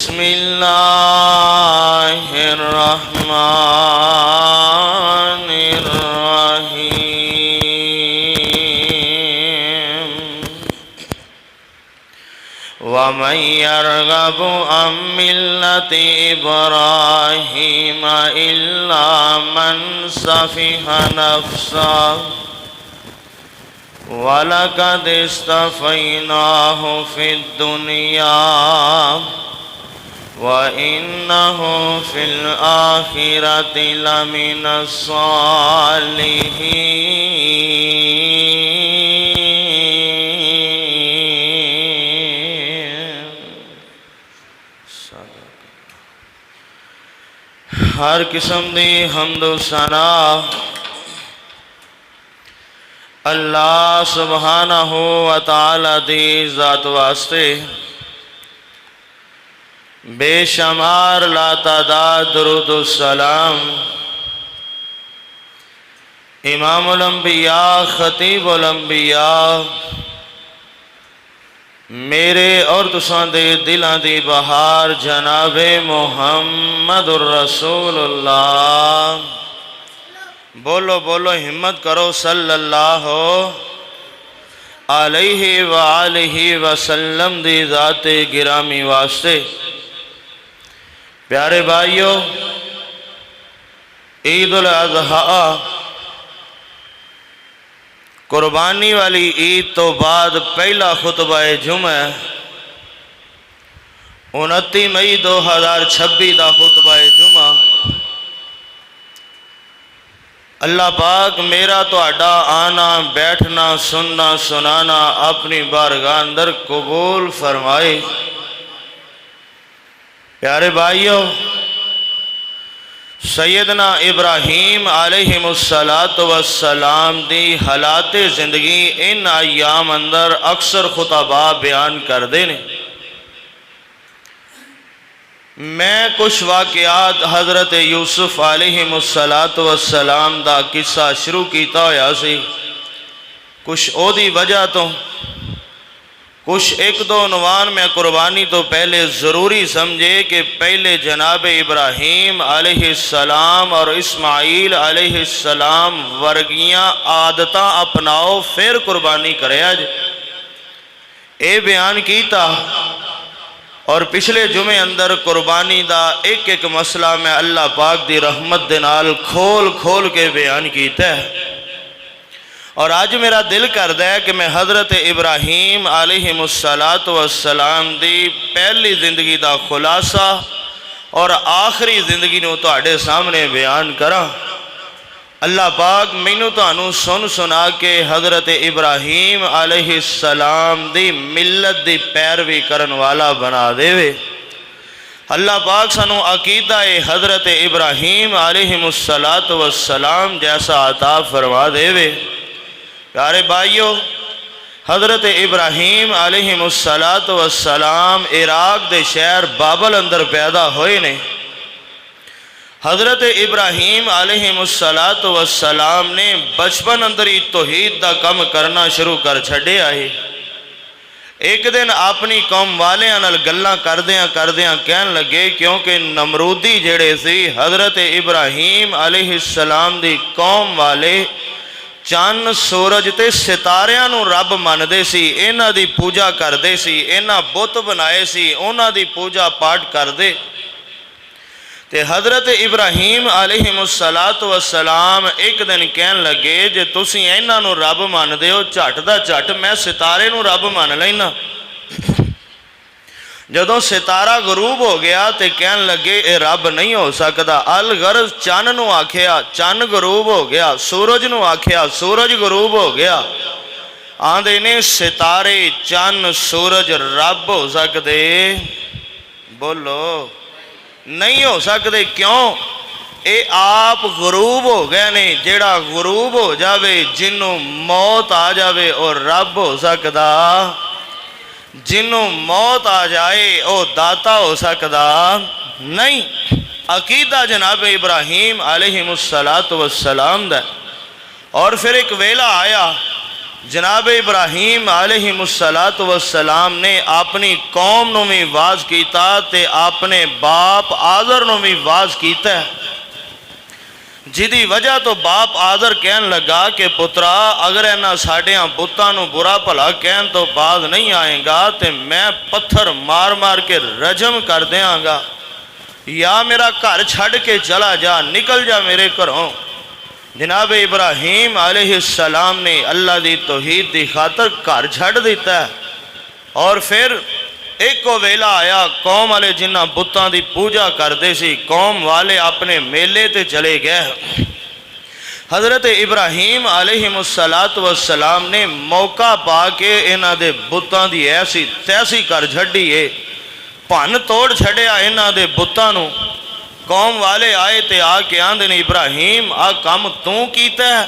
बिस्मिल्लाहिर्रहमानिर्रहीम। वमन यरगबु अन मिल्लति इब्राहीम इल्ला मन सफिहा नफ्सहु वलक़द इस्तफ़ैनाहु फ़िद्दुनिया व इन्नहु फ़िल आखिरति लमिनस्सालिहीन। हर किस्म दी हम्दो सना अल्लाह सुब्हानहू व तआला दी ज़ात वास्ते बेशुमार लातादाद दुरूद व सलाम इमामुल अंबिया खतीबुल अंबिया मेरे और तुसां दे दिलां दी बहार जनाबे मुहम्मदुर रसूलुल्लाह। बोलो बोलो हिम्मत करो सल्लल्लाहु अलैहि व आलिहि वसल्लम दी ज़ाते गिरामी वास्ते। प्यारे भाइयों, ईद उल अज़हा कुर्बानी वाली ईद तो बाद पहला खुतबा जुमा 29 मई 2026 का खुतबा जुमा। अल्लाह पाक मेरा तुहाडा आना बैठना सुनना सुनाना अपनी बारगाह अंदर कबूल फरमाए। प्यारे भाइयों, सैयदना इब्राहीम अलैहिमुस्सलातु वस्सलाम दी हालात जिंदगी इन अयाम अंदर अक्सर खुतबा बयान करते हैं। मैं कुछ वाक़यात हज़रत यूसुफ अलैहिमुस्सलातु वस्सलाम दा किस्सा शुरू किया होया सी। कुछ ओदी वजह तो कुछ एक दो उन्वान में कुर्बानी तो पहले ज़रूरी समझे कि पहले जनाब इब्राहीम अलैहिस्सलाम और इस्माईल अलैहिस्सलाम वर्गियां आदतां अपनाओ फिर कुर्बानी करे। अज ये बयान किया और पिछले जुमे अंदर कुर्बानी दा एक एक मसला मैं अल्लाह पाक दी रहमत दे नाल खोल खोल के बयान किया है। और आज मेरा दिल करदा है कि मैं हज़रत इब्राहीम अलैहिमुस्सलातु वस्सलाम दी पहली जिंदगी दा खुलासा और आखिरी जिंदगी नूं तुहाडे सामने बयान करा। अल्लाह पाक मैनू तुहानू सुन सुना के हज़रत इब्राहीम अलैहिस्सलाम दी मिल्लत दी पैरवी करन वाला बना देवे। अल्लाह पाक सानू अकीदा हज़रत इब्राहीम अलैहिमुस्सलातु वस्सलाम जैसा अता फरमा देवे। प्यारे भाइयों, हज़रत इब्राहीम अलैहिमुस्सलातु वस्सलाम इराक दे शहर बाबल अंदर पैदा होए ने। हज़रत इब्राहीम अलैहिमुस्सलातु वस्सलाम ने बचपन अंदर ही तौहीद दा कम करना शुरू कर छड्या है। एक दिन अपनी कौम वालियां नाल गल्लां करदियां करदियां कहन लगे, क्योंकि नमरूदी जेड़े सी हज़रत इब्राहीम अलैहिस्सलाम दी कौम वाले चंद सूरज ते सितारियां नूं रब मनदे सी, इन्हां दी पूजा करदे सी, इन्हां बुत बनाए सी, उन्हां दी पूजा पाठ करदे। ते हज़रत इब्राहीम अलैहिमुस्सलातु वस्सलाम एक दिन कहन लगे, जे तुसीं इन्हां नूं रब मनदे हो, झट दा झट मैं सितारे नूं रब मान लैना। जदों सितारा गरूब हो गया तो कहन लगे ये रब नहीं हो सकता। अल गर्ज चन नूं आखिया, चन गरूब हो गया। सूरज नूं आखिया, सूरज गरूब हो गया। आंदे ने सितारे चन सूरज रब हो सकते? बोलो, नहीं हो सकते। क्यों? ये आप गरूब हो गए ने। जेड़ा गरूब हो जावे, जिन्हों मौत आ जावे और रब हो सकता? जिन्हों मौत आ जाए वह दाता हो सकता नहीं। अकीदा जनाब इब्राहीम अलैहिमुस्सलातु वस्सलाम दा। और फिर एक वेला आया जनाब इब्राहीम अलैहिमुस्सलातु वस्सलाम ने अपनी कौम नूं भी वाज कीता ते अपने बाप आज़र नूं भी वाज कीता, जिदी वजह तो बाप आज़र कहन लगा कि पुत्रा अगर इन्हां साडियां बुतां नूं बुरा भला कहन तो बाद नहीं आएगा तो मैं पत्थर मार मार के रजम कर देंगा, या मेरा घर छड़ के चला जा, निकल जा मेरे घरों। जनाब इब्राहीम अलैहिस्सलाम ने अल्लाह की तौहीद की खातर घर छड़ दिता और फिर एक वेला आया कौम वाले जिन्हां बुतां की पूजा करते सी, कौम वाले अपने मेले ते चले गए। हज़रत इब्राहीम अलैहिमुस्सलातु वस्सलाम ने मौका पा के इन्हां दे बुतां की ऐसी तैसी कर छड़ी है, भन तोड़ छड़िया इन्हां दे बुतां नूं। कौम वाले आए तो आके आंदे ने इब्राहीम आ काम तू कीता है?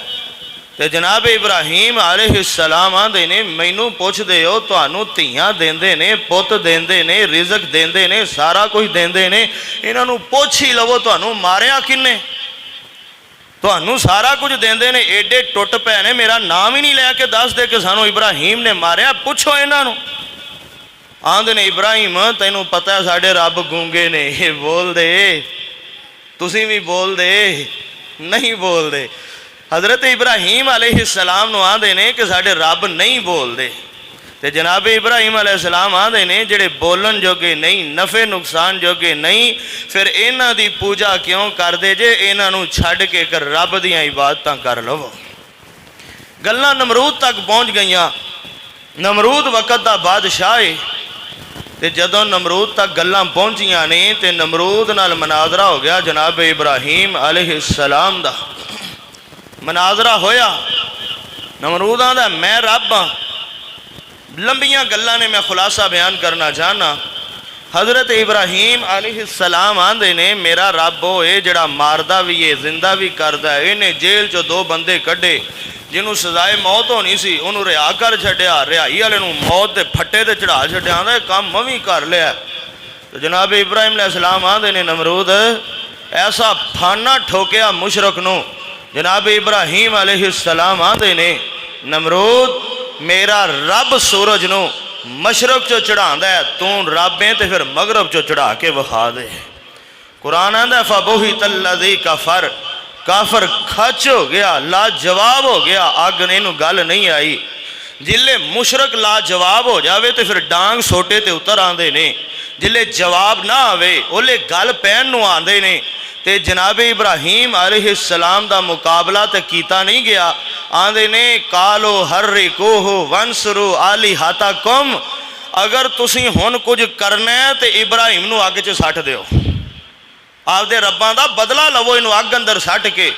ते जनाब इब्राहीम अलैहिस्सलाम आंदे ने मैनू पुछदे हो, तुहानू धीआं देंदे ने, पुत देंदे ने, रिज़क देंदे ने, सारा कुछ देंदे ने, इन्हां नू पुछ ही लवो तुहानू मारिया किन्ने? तुहानू सारा कुछ देंदे ने, एडे टुट पै ने, मेरा नाम ही नहीं लैके दस दे कि सानू इब्राहीम ने मारिया, पुछो इन्हां नू। आंदे ने इब्राहीम तैनू पता है साडे रब गूंगे ने, ये बोल दे, तुसी भी बोल दे, नहीं बोल दे। हज़रत इब्राहीम अलैहिस्सलाम नूं आंदे ने कि साडे रब नहीं बोल दे, ते जनाब इब्राहीम अलैहिस्सलाम आंदे ने जिहड़े बोलन जोगे नहीं, नफ़े नुकसान जोगे नहीं, फिर इन्हां दी पूजा क्यों करदे जे, इन्हां नूं छड्ड के कर रब दीआं इबादतां कर लवो। गल्लां नमरूद तक पहुँच गईयां। नमरूद वक़्त दा बादशाह है, ते जदों नमरूद तक गल्लां पहुँचियां ने ते नमरूद नाल मनाजरा हो गया। जनाब इब्राहीम अलैहिस्सलाम दा मनाजरा होया। नमरूद आंदा मैं रब हाँ। लंबियां गल्लां ने, मैं खुलासा बयान करना चाहना। हज़रत इब्राहीम अलैहिस्सलाम आंदे ने मेरा रब वो है जिहड़ा मारदा भी है, जिंदा भी करदा है। इन्हें जेल चो दो बंदे कढ़े जिन्हों सजाए मौत होनी सी, उन्होंने रिहा कर छड्या, रिहाई वाले मौत के फट्टे ते चढ़ा छड्या, आंदा काम मैं भी कर लिया। तो जनाब इब्राहीम अलैहिस्सलाम आंदे ने नमरूद ऐसा फाना ठोकिया मुशरक नूं। जनाब इब्राहीम अलैहिस्सलाम आंदे ने नमरूद मेरा रब सूरज नूं मशरक चो चढ़ांदा है, तू रब है तो फिर मगरब चो चढ़ा के विखा दे। कुरान आंदा फबुहितल्लज़ी कफर, काफर खच हो गया, लाजवाब हो गया। अग ने इनू गल नहीं आई। जिले मुशरक लाजवाब हो जाए तो फिर डांग सोटे ते उतर आंदे ने, जिले जवाब ना आवे ओले गल पैन नू आंदे ने। ते जनाब इब्राहीम अलैहिस्सलाम दा मुकाबला तो कीता नहीं गया। आंदे ने कालो हर्रिकूहु वंसरू आलिहतकुम, अगर तुसी हुण कुछ करना है तो इब्राहीम नू अग च सट दिओ, आपदे रब्बां दा बदला लवो, इनू अग अंदर सट के।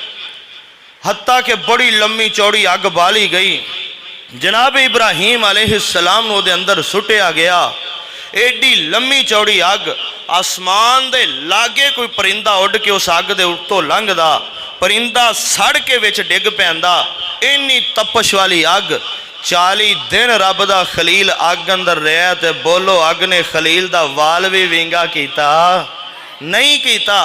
हत्ता के बड़ी लम्मी चौड़ी अग बाली गई। जनाब इब्राहीम अलैहिस्सलाम नूं उहदे अंदर सुटिया गया। एडी लम्मी चौड़ी अग, आसमान दे लागे कोई परिंदा उड़ के उस अग दे उत्तों लंघदा, परिंदा सड़ के विच डिग पैंदा। इन्नी तपश वाली अग। 40 दिन रब दा खलील अग अंदर रहा ते बोलो अग ने खलील दा वाल भी विंगा कीता नहीं कीता।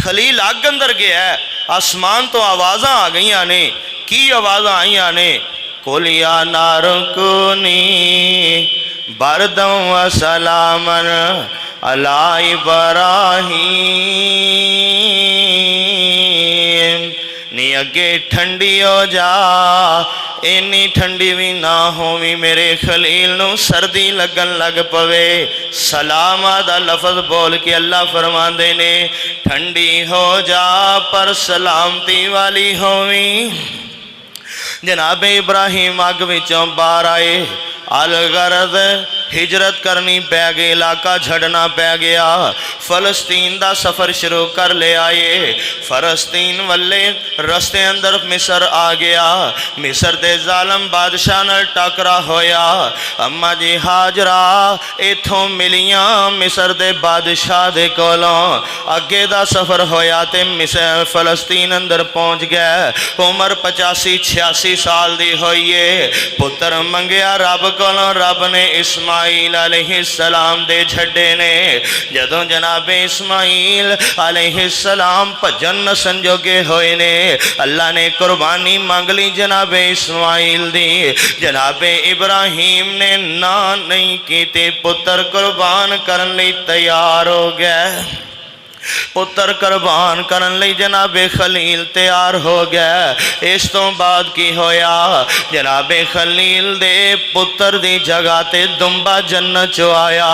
खलील अग अंदर गया है। आसमान तो आवाज़ां आ गई ने। की आवाज़ां आईयां ने? कोलिया नारकुनी बरदम व सलामन अला इब्राहीम, नी अगे ठंडी हो जा, इन्नी ठंडी भी ना होवी मेरे खलील नू सर्दी लगन लग पवे। सलामा दा लफज बोल के अल्लाह फरमांदे ने ठंडी हो जा पर सलामती वाली होवी। जनाब इब्राहीम अग विचों बाहर आए। अलगरद हिजरत करनी पै गई, इलाका छड़ना पै गया। फलस्तीन का सफ़र शुरू कर ले आए। फलस्तीन वाले रस्ते अंदर मिस्र आ गया। मिस्र के जालम बादशाह नाल टकरा होया। अम्मा जी हाजरा इथों मिलियां मिस्र के बादशाह दे कोलों। अगे का सफ़र होया तो मिस्र फलस्तीन अंदर पहुँच गया। उम्र 85-86 साल की हुई है। पुत्र मंगया रब कोलों, रब ने इस्माइल इस्माइल अलैहिस्सलाम दे छड्डे ने। जदों जनाब इस्माइल अलैहिस्सलाम भजन नसन जोगे होए ने, अल्लाह ने कुर्बानी मंग ली जनाब इस्माइल दी। जनाब इब्राहिम ने ना नहीं की, पुत्र कुर्बान करने लई तैयार हो गया। पुत्र कुर्बान करन लई जनाबे खलील तैयार हो गया। इस तो बाद की होया, जनाबे खलील दे पुत्र दी जगह ते दुम्बा जन्नत चो आया,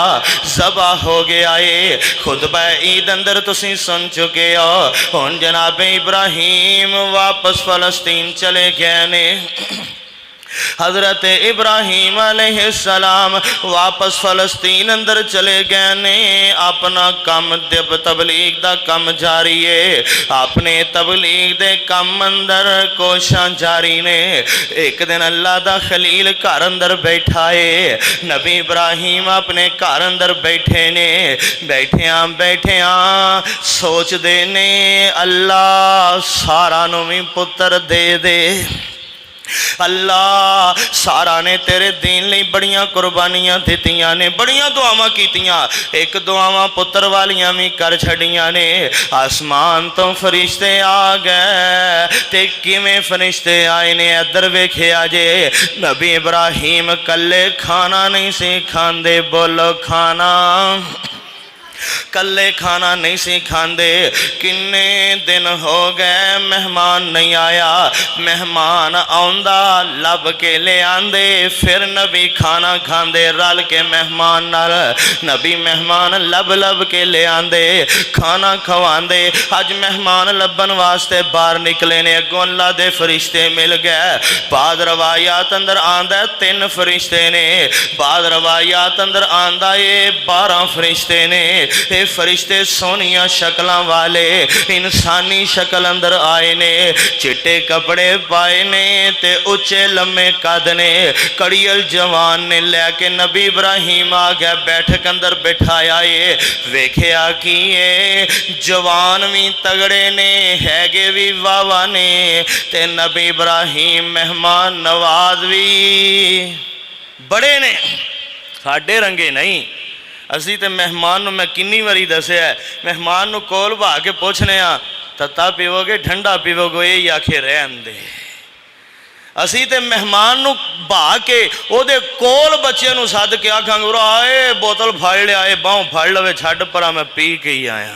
ज़बा हो गया है। खुतबा ईद अंदर तुसी सुन चुके हो। हुण जनाबे इब्राहिम वापस फलस्तीन चले गए ने। हज़रत इब्राहिम अलैहिस्सलाम वापस फलस्तीन अंदर चले गए ने। अपना कम तबलीग दा कम जारी है। अपने तबलीग दे कम अंदर कोशां जारी ने। एक दिन अल्लाह दा खलील घर अंदर बैठा है। नबी इब्राहिम अपने घर अंदर बैठे ने। बैठिया सोचते ने, अल्लाह सारा नूं भी पुत्र दे दे। अल्लाह सारा ने तेरे दीन लई बड़ियां कुर्बानियां दित्तियां ने, बड़ियां दुआवां कीतियां, एक दुआवां पुत्र वालियां भी कर छड़ियां ने। आसमान तो फरिश्ते आ गए, ते किवें फरिश्ते आए ने अदर वेखिया जे। नबी इब्राहिम कल्ले खाना नहीं सी खांदे, बोलो खाना कल्ले खाना नहीं सी खांदे। किन्ने दिन हो गए मेहमान नहीं आया। मेहमान आउंदा लब के ले आंदे, फिर नबी खाना खांदे रल के मेहमान नाल। नबी मेहमान लब लब के ले आंदे, खाना खवांदे। अज मेहमान लभन वास्ते बाहर निकले ने, अगों अल्लाह दे फरिश्ते मिल गए। बाद रवायात अंदर आंदा 3 फरिश्ते ने, बाद रवायात अंदर आंदा ये 12 फरिश्ते ने। ये फरिश्ते सोनिया शक्लां वाले इंसानी शक्ल अंदर आए ने, चिट्टे कपड़े पाए ने ते उच्चे लम्मे कद ने। कड़ियल जवान ने लैके नबी इब्राहिम आ गया, बैठक अंदर बिठाया। ये वेख्या कि ये जवान भी तगड़े ने, हैगे भी वावा ने, ते नबी इब्राहिम मेहमान नवाज भी बड़े ने, साडे रंगे नहीं। असी तो मेहमान नूं मैं किन्नी वारी दसिया, मेहमान नूं कोल बहा के पूछने आ तत्ता पीवोगे ठंडा पीवोगे, यही आखे रहन दे। असी तो मेहमान नूं बहा के ओदे कोल बच्चे नूं सद के आखांगे उरा आए बोतल फड़ लिया, आए बाहों फड़ लवे, छड्ड परा मैं पी के ही आया।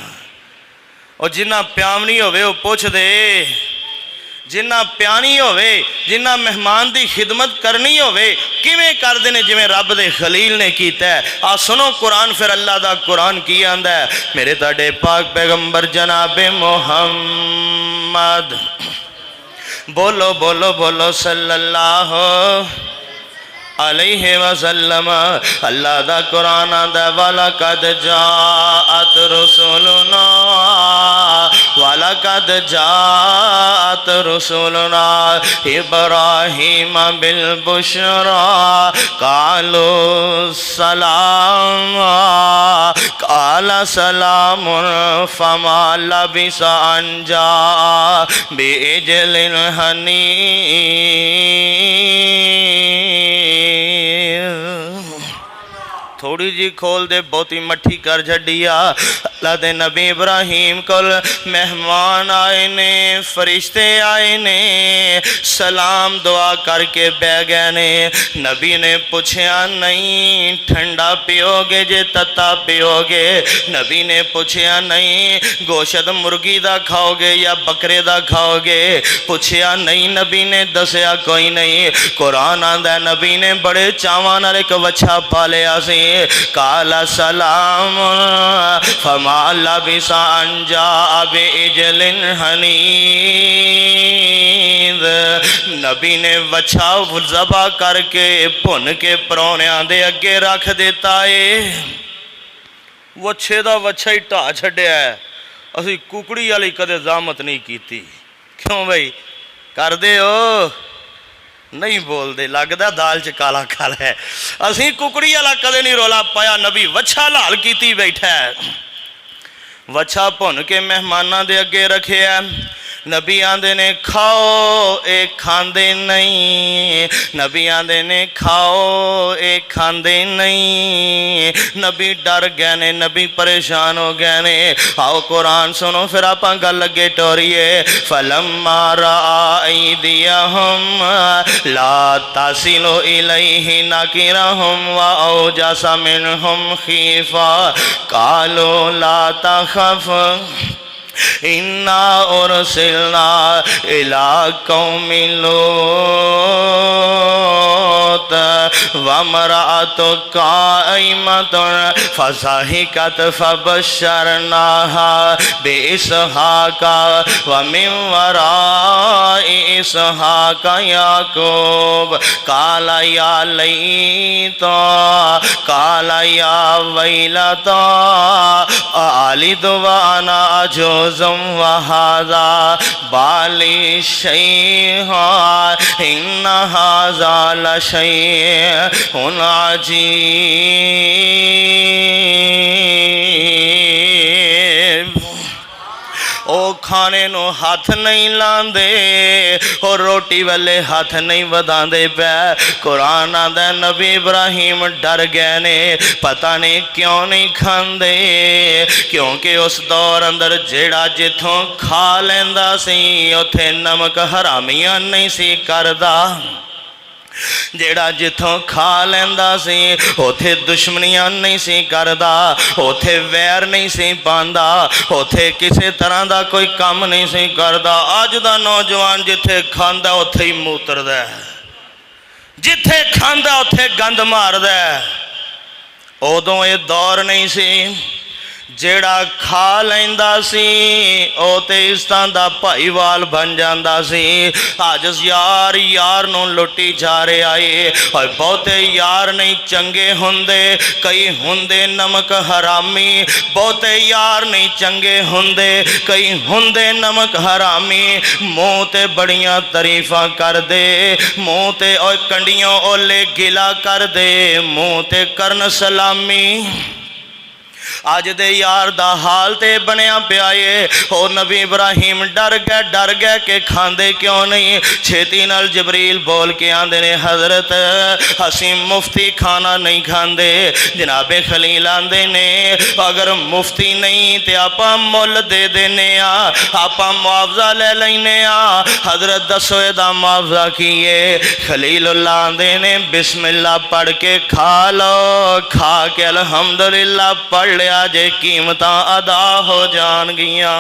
और जिन्ना प्यावनी होवे वो पुछ दे, जिन्ना प्यानी होवे, जिन्ना मेहमान की खिदमत करनी होवे, किवें करदे ने जिवें रब दे खलील ने कीता है। आ सुनो कुरान, फिर अल्लाह दा कुरान की आंदा है। मेरे ताडे पाक पैगंबर जनाबे मोहम्मद, बोलो बोलो बोलो सल्लल्लाहु अलैहि वसल्लम। अल्लाह दा कुरान आंदा वाला कद जाअत रसूलुना, वाला कद जाअत रसूलुना इब्राहीम बिल बुशरा कालू सलाम, काला सलामुन फमा लबिसा अंजा बिइजलिन हनी। थोड़ी जी खोल दे, बहुती मट्ठी कर छड़िया। अल्लाह दे नबी इब्राहिम कोल मेहमान आए ने, फरिश्ते आए ने, सलाम दुआ करके बह गए ने। नबी ने पूछया नहीं ठंडा पियोगे जे तत्ता पियोगे? नबी ने पूछया नहीं गोशत मुर्गी दा खाओगे या बकरे दा खाओगे? पूछया नहीं, नबी ने दसिया कोई नहीं। कुरान आंदा नबी ने बड़े चावां नाल एक वच्छा पालिया सी। काला सलाम फमा लबिसा अंजा बिइजलिन हनीद। नबी ने वच्छा ज़बा करके भुन के परौनियां दे अगे रख दिता है। वच्छे दा वच्छा ही ढा छड्डिया है। असी कुकड़ी वाली कदे ज़ामत नहीं की। क्यों भाई करदे हो? नहीं बोलते, लगता दाल च काला काला है। असी कुकड़ी वाला कदे नहीं रौला पाया। नबी वच्छा लाल की बैठा है। वच्छा भुन के मेहमाना दे अगे रखे है। नबी आंदे ने खाओ ए खांदे नहीं, नबी आंदे ने खाओ ए खांदे नहीं। नबी डर गए ने, नबी परेशान हो गए ने। आओ कुरान सुनो फिर आप गल अगे टोरीए। फलम्मा रअयदियहुम ला तासिलु इलैहि नकिरहुम व औजसा मिनहुम खीफा कालू ला तखफ इन्ना उरसिलना इला कौमिन लूत वमरातु काइमतुन फज़हिकत फबश्शरनाहा बिइस्हाका व मिन वराइ इसहाका याकूब काल या लैता काल या वैलता आलिदु व अना अजूज़ुम व हाज़ा बाली शैहा इन्न हाज़ा लशैउन अजीब। ओ खाने नो हाथ नहीं लांदे और रोटी वाले हाथ नहीं वधांदे पै। कुरान आंदा नबी इब्राहिम डर गए ने, पता नहीं क्यों नहीं खांदे, क्योंकि उस दौर अंदर जेड़ा जिथों खा लेंदा सी उथे नमक हरामियां नहीं सी करदा। जेड़ा जिथों खा लेंदा सी उथे दुश्मनियां नहीं सी करदा, उथे वैर नहीं सी पांदा, उथे किसी तरह का कोई काम नहीं सी करदा। अज दा नौजवान जिथे खांदा उथे ही मूत्रदा, जिथे खांदा उथे गंद मारदा। उदों ये दौर नहीं सी, जेड़ा खा लैंदा सी ओ ते इस्तां दा भाईवाल बन जांदा सी। अज यार यार नूं लुटी जा रहा है और बहुते यार नहीं चंगे हुंदे, कई हुंदे नमक हरामी। बहुते यार नहीं चंगे हुंदे, कई हुंदे नमक हरामी। मूँह ते बड़ियां तारीफां कर दे, मूँह ते और कंडियों ओले गिला कर दे, मूँह ते करन सलामी। अज दे यार दा हाल ते बनया पिया है। ओ नबी इब्राहिम डर गए कि खांदे क्यों नहीं। छेती नाल जबरील बोल के आंदे ने हजरत असीं मुफ्ती खाना नहीं खांदे। जनाबे खलील आंदे ने अगर मुफ्ती नहीं तो आपां मुल दे देने आ, आपां मुआवजा ले लैने आ। हजरत दसो एदा मुआवजा की है। खलीलुल्लाह आंदे ने बिस्मिल्लाह पढ़ के खा लो, खा के अल्हम्दुलिल्लाह पढ़ लिया जे कीमत अदा हो जानगियां।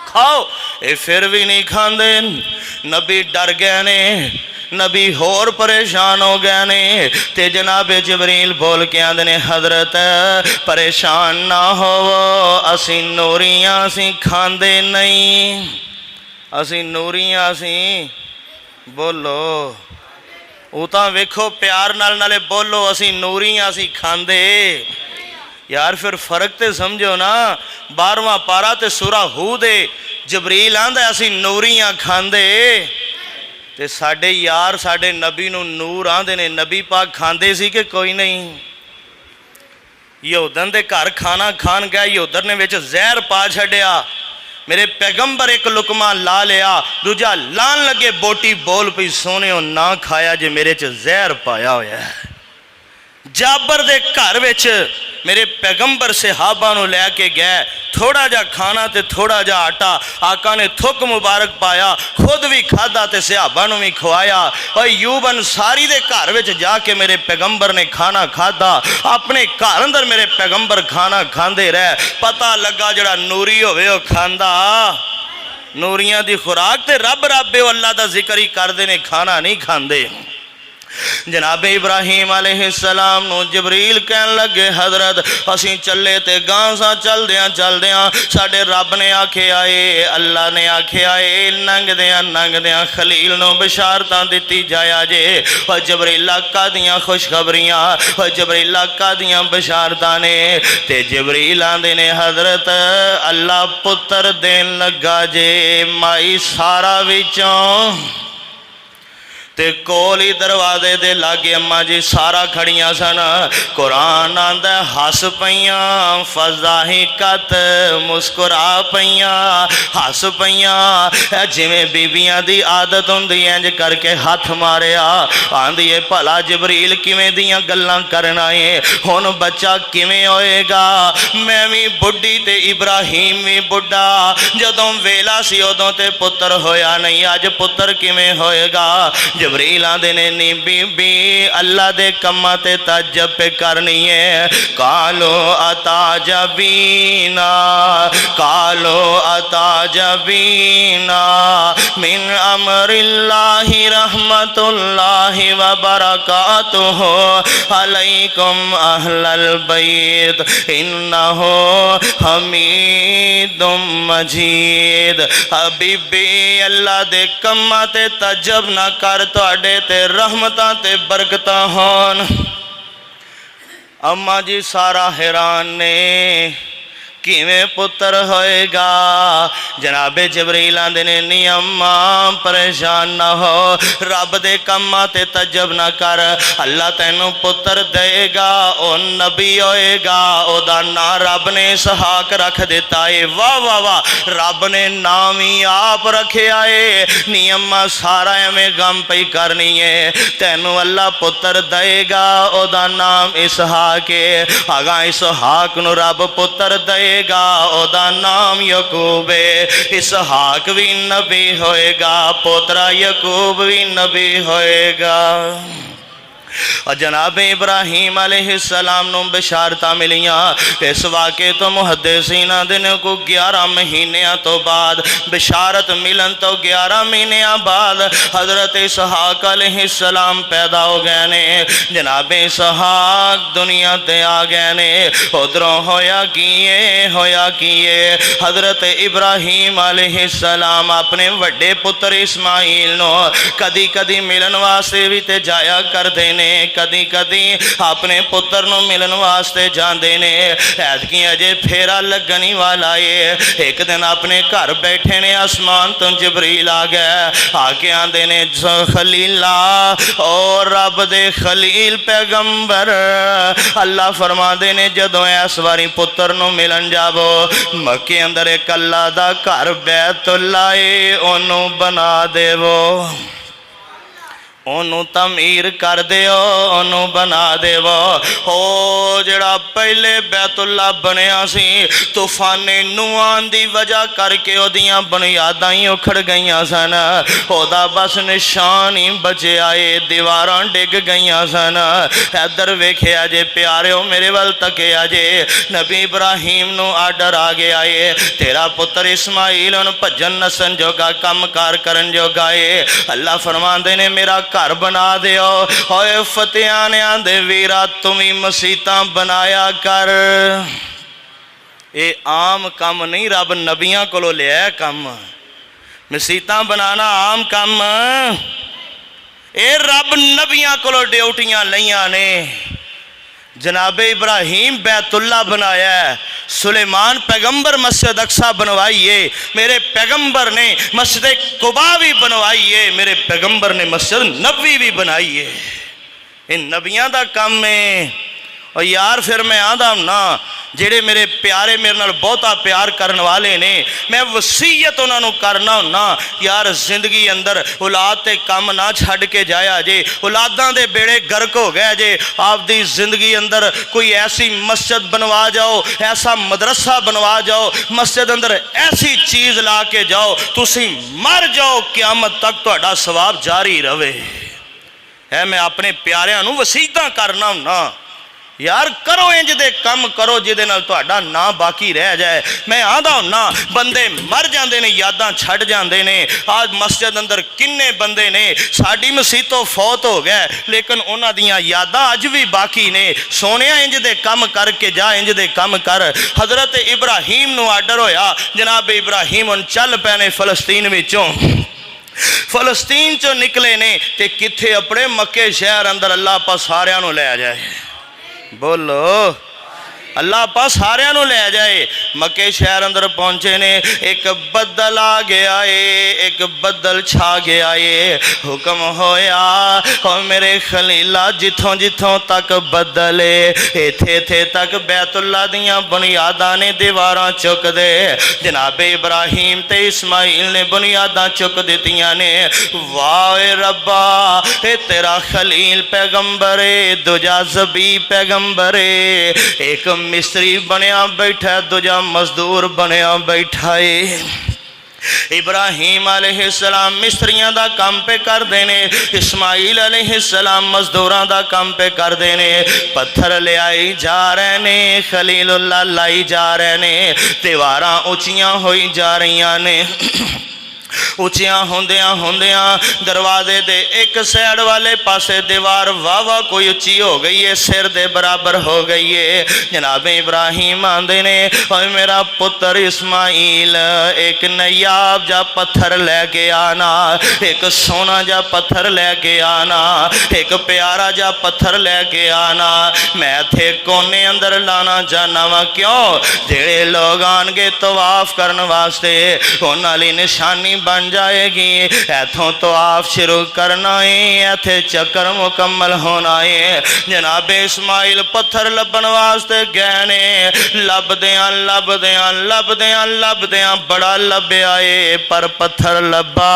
खाओ ये फिर भी नहीं खांदे। नबी डर गए ने, नबी होर परेशान हो गए ने। ते जनाबे जबरील बोल के आंदे ने हजरत परेशान ना हो, असी नूरियां असी खांदे नहीं, असी नूरियां असी बोलो वो तो वेखो प्यार नाल नाले बोलो असी नूरियां असी खांदे। यार फिर फर्क तो समझो ना। 12वां पारा ते सूरा हूद जबरील आंदा असी नूरियां खांदे ते साडे यार साडे नबी नूं नूर आंदे ने। नबी पाक खांदे सी कि कोई नहीं। यहूदन दे घर खाना खान गया, यहूदन ने विच जहर पा छड्डिया। मेरे पैगंबर एक लुकमा ला लिया, दूजा लान लगे बोटी बोल पई सोने ना खाया जे मेरे च जहर पाया होया है। जाबर दे घर विच मेरे पैगंबर सहाबा नूं लैके गए, थोड़ा जा खाना ते थोड़ा जा आटा। आका ने थुक मुबारक पाया, खुद भी खादा ते सहाबा नूं भी खवाया। और यूब अंसारी दे घर विच जाके मेरे पैगंबर ने खाना खादा। अपने घर अंदर मेरे पैगंबर खाना खांदे रहे। पता लगा जड़ा नूरी होवे ओ खांदा। नूरियां दी खुराक ते रब रब अल्लाह दा जिक्र ही करदे ने, खाना नहीं खांदे। जनाबे इब्राहिम अलैहिस्सलाम नूं जबरील कहन लगे हजरत असीं चले ते गांह सा चलदियां साडे रब ने आखिया है, अल्लाह ने आखिया है लंघदियां खलील नूं बशारतां दित्ती जाया जे। और जबरील आका दियां खुशखबरियां और जबरील आका दियां बशारतां ने। ते जबरील आंदे ने हजरत अल्लाह पुत्र देन लगा जे माई सारा विचों। ते कोल ही दरवाजे दे लागे अम्मा जी सारा खड़ियां सन। कुरान आंदा हस पईयां फज़ाहिकत मुस्कुरा पईयां हस पईयां जिवें बीबियां दी आदत हुंदी इंज करके हथ मारिया। आंदी है भला जबरील किवें दियां गल्लां करना है, हुण बच्चा किवें होएगा। मैं भी बुढ़ी ते इब्राहिम भी बुढ़ा, जदों वेला सी उदों ते पुत्र होया नहीं, अज पुत्र किवें होएगा। जबरील आंदे ने नी बीबी अल्लाह दे कम्मां ते ताज्जुब पे करनी है। कालो अताजबीना कालो अताजबीना मिन अमरिल्लाहि रहमतुल्लाहि व बरकातुहु अलैकुम अहलल बैत इन्नहु हमीदुम मजीद। हबीबी अल्लाह दे कम्मां ते ताज्जुब ना कर, तुहाडे ते रहमतां ते बरकतां होन। अम्मा जी सारा हैरान ने किवें पुत्र होएगा। जनाबे जबरील आंदे ने नी अम्मा परेशान ना हो, रब दे कम्मां ते तजब ना कर, अल्लाह तैनू पुत्र देगा, ओ नबी होएगा, ओदा नाम रब ने इसहाक रख दिता है। वाह वाह वाह, रब ने नाम ही आप रखिया है। नी अम्मा सारा एवें गम पई करनी है, तैनू अल्लाह पुत्र देगा, ओदा नाम इसहाक है। अगा इसहाक नू रब पुत्र दे ओदा नाम यकूब है। इसहाक भी नबी होएगा, पोतरा यकूब भी नबी होएगा। और जनाब इब्राहिम अलैहिस्सलाम नूं बिशारतां मिलियां। इस वाक़े तो मुहद्दिसीन दिन को 11 महीनों तो बाद बिशारत मिलन तो 11 महीनों बाद हज़रत इसहाक अलैहिस्सलाम पैदा हो गए ने। जनाब इसहाक दुनिया ते आ गए ने। उधरों होया किए हज़रत इब्राहिम अलैहिस्सलाम अपने वड्डे पुत्र इस्माइल नूं कदी कदी मिलन वास्ते भी ते जाया करते ने, कदी कदी अपने पुत्र नूं मिलन वास्ते जाते ने। ऐतकी अजे फेरा लगन ही वाला है। एक दिन अपने घर बैठे ने, आसमान तो जबरील आ गया, आके आंदे ने खलीला और रब दे खलील पैगंबर अल्लाह फरमाते ने जदों इस बारी पुत्र नूं मिलन जावो, मक्के अंदर एक अल्लाह दा घर बैतुल्ला है, ओनू बना देवो, ओनू तमीर कर दिओ, ओनू बना देवो। ओ जड़ा पहले बैतुल्ला बनया सी, तूफाने नूआन दी वजह करके ओदियां बुनियादां ही उखड़ गईयां सन, ओदा बस निशान ही बचे आए, दीवारां डिग गईयां सन। इधर वेखिया जे प्यारिओ, मेरे वल तकिया जे, नबी इब्राहिम नू आर्डर आ गया है, तेरा पुत्र इस्माइल हुण भजन नसन जोगा काम कार करन जोगा है। अल्लाह फरमांदे ने मेरा घर बना दिओ। होए फतेहां ने आंदे वीरा तुम भी मसीतां बनाया कर। ये आम काम नहीं, रब नबियां कोलों लिया काम। मसीतां बनाना आम काम, ये रब नबियां कोलों ड्यूटियां लईयां ने। जनाबे इब्राहिम बैतुल्ला बनाया, सुलेमान पैगंबर मस्जिद अक्सा बनवाई है, मेरे पैगंबर ने मस्जिद कुबा भी बनवाई है, मेरे पैगंबर ने मस्जिद नबवी भी बनाई है। इन नबियां दा काम है। और यार फिर मैं आंदा हूं ना, जेड़े मेरे प्यारे मेरे नाल बहुता प्यार करने वाले ने, मैं वसीयत उन्होंने करना हुन्ना, यार जिंदगी अंदर औलाद ते काम ना छड़ के जाया जे, औलादां दे बेड़े गर्क हो गए जे। आपदी जिंदगी अंदर कोई ऐसी मस्जिद बनवा जाओ, ऐसा मदरसा बनवा जाओ, मस्जिद अंदर ऐसी चीज़ ला के जाओ, तुसी मर जाओ, क़यामत तक तुहाडा सवाब जारी रहे। है मैं अपने प्यारिਆਂ ਨੂੰ वसीयतां करना हुन्ना, यार करो इंज दे कम करो जिहदे नाल तुहाडा ना बाकी रह जाए। मैं आंदा हुन्ना बंदे मर जाते हैं, यादां छड़ जाते हैं। आज मस्जिद अंदर किन्ने बंदे ने साडी मसीतों फौत हो गए, लेकिन उन्हां दियां यादां अज भी बाकी ने। सोनिया इंज दे कम करके जा, इंज दे कम कर। हज़रत इब्राहिम नूं आर्डर होया, जनाब इब्राहिम हुण चल पए ने फलस्तीन विचों, फलस्तीन चो निकले ने ते किथे अपने मक्के शहर अंदर। अल्लाह आपा सारियां नूं लै जाए, बोलो अल्लाह आपा सारिਆਂ ਨੂੰ ਲੈ जाए। मक्के शहर अंदर पहुंचे ने, एक बदल आ गया है, एक बदल छा गया है। हुक्म होया और मेरे खलीला जिथों जिथों तक बदल है, इथे इथे तक बैतुल्ला दियां बुनियादां ने दीवारां चुक दे। जनाबे इब्राहिम ते इस्माइल ने बुनियादां चुक दित्तियां ने। वाह रब्बा, ए तेरा खलील पैगंबर है, दूजा ज़बी पैगंबर है। एक मिस्त्री बनया बैठा, दूजा मजदूर बनया बैठा है। इब्राहिम अलैहिस्सलाम मिस्त्रियां दा काम पे कर देने, इस्माइल अलैहिस्सलाम मजदूरां दा काम पे कर देने। पत्थर ले आई जा रहे ने, खलीलुल्लाह लाई जा रहे ने, दीवारां उचियां होई जा रही ने। उचिया होंदियां होंदियां दरवाजे दे एक साइड वाले पासे दीवार वाह कोई उची हो गई है, सिर दे बराबर हो गई है। जनाब इब्राहिम आंदे ने, और मेरा पुत्र इस्माइल एक नयाब जा पत्थर लैके आना, एक सोना जा पत्थर लैके आना, एक प्यारा जा पत्थर लैके आना। मैं इत्थे कोने अंदर लाना चाहना वा, क्यों? जेड़े लोग आनगे तवाफ करने वास्ते उन्हां लई निशानी बन जाएगी। इथों तो आप शुरू करना है, इथे चक्कर मुकम्मल होना है। जनाबे इस्माइल पत्थर लभन वास्ते गए ने, लभदियां लभदियां लभदियां लभदियां बड़ा लभ्या है, पर पत्थर लभा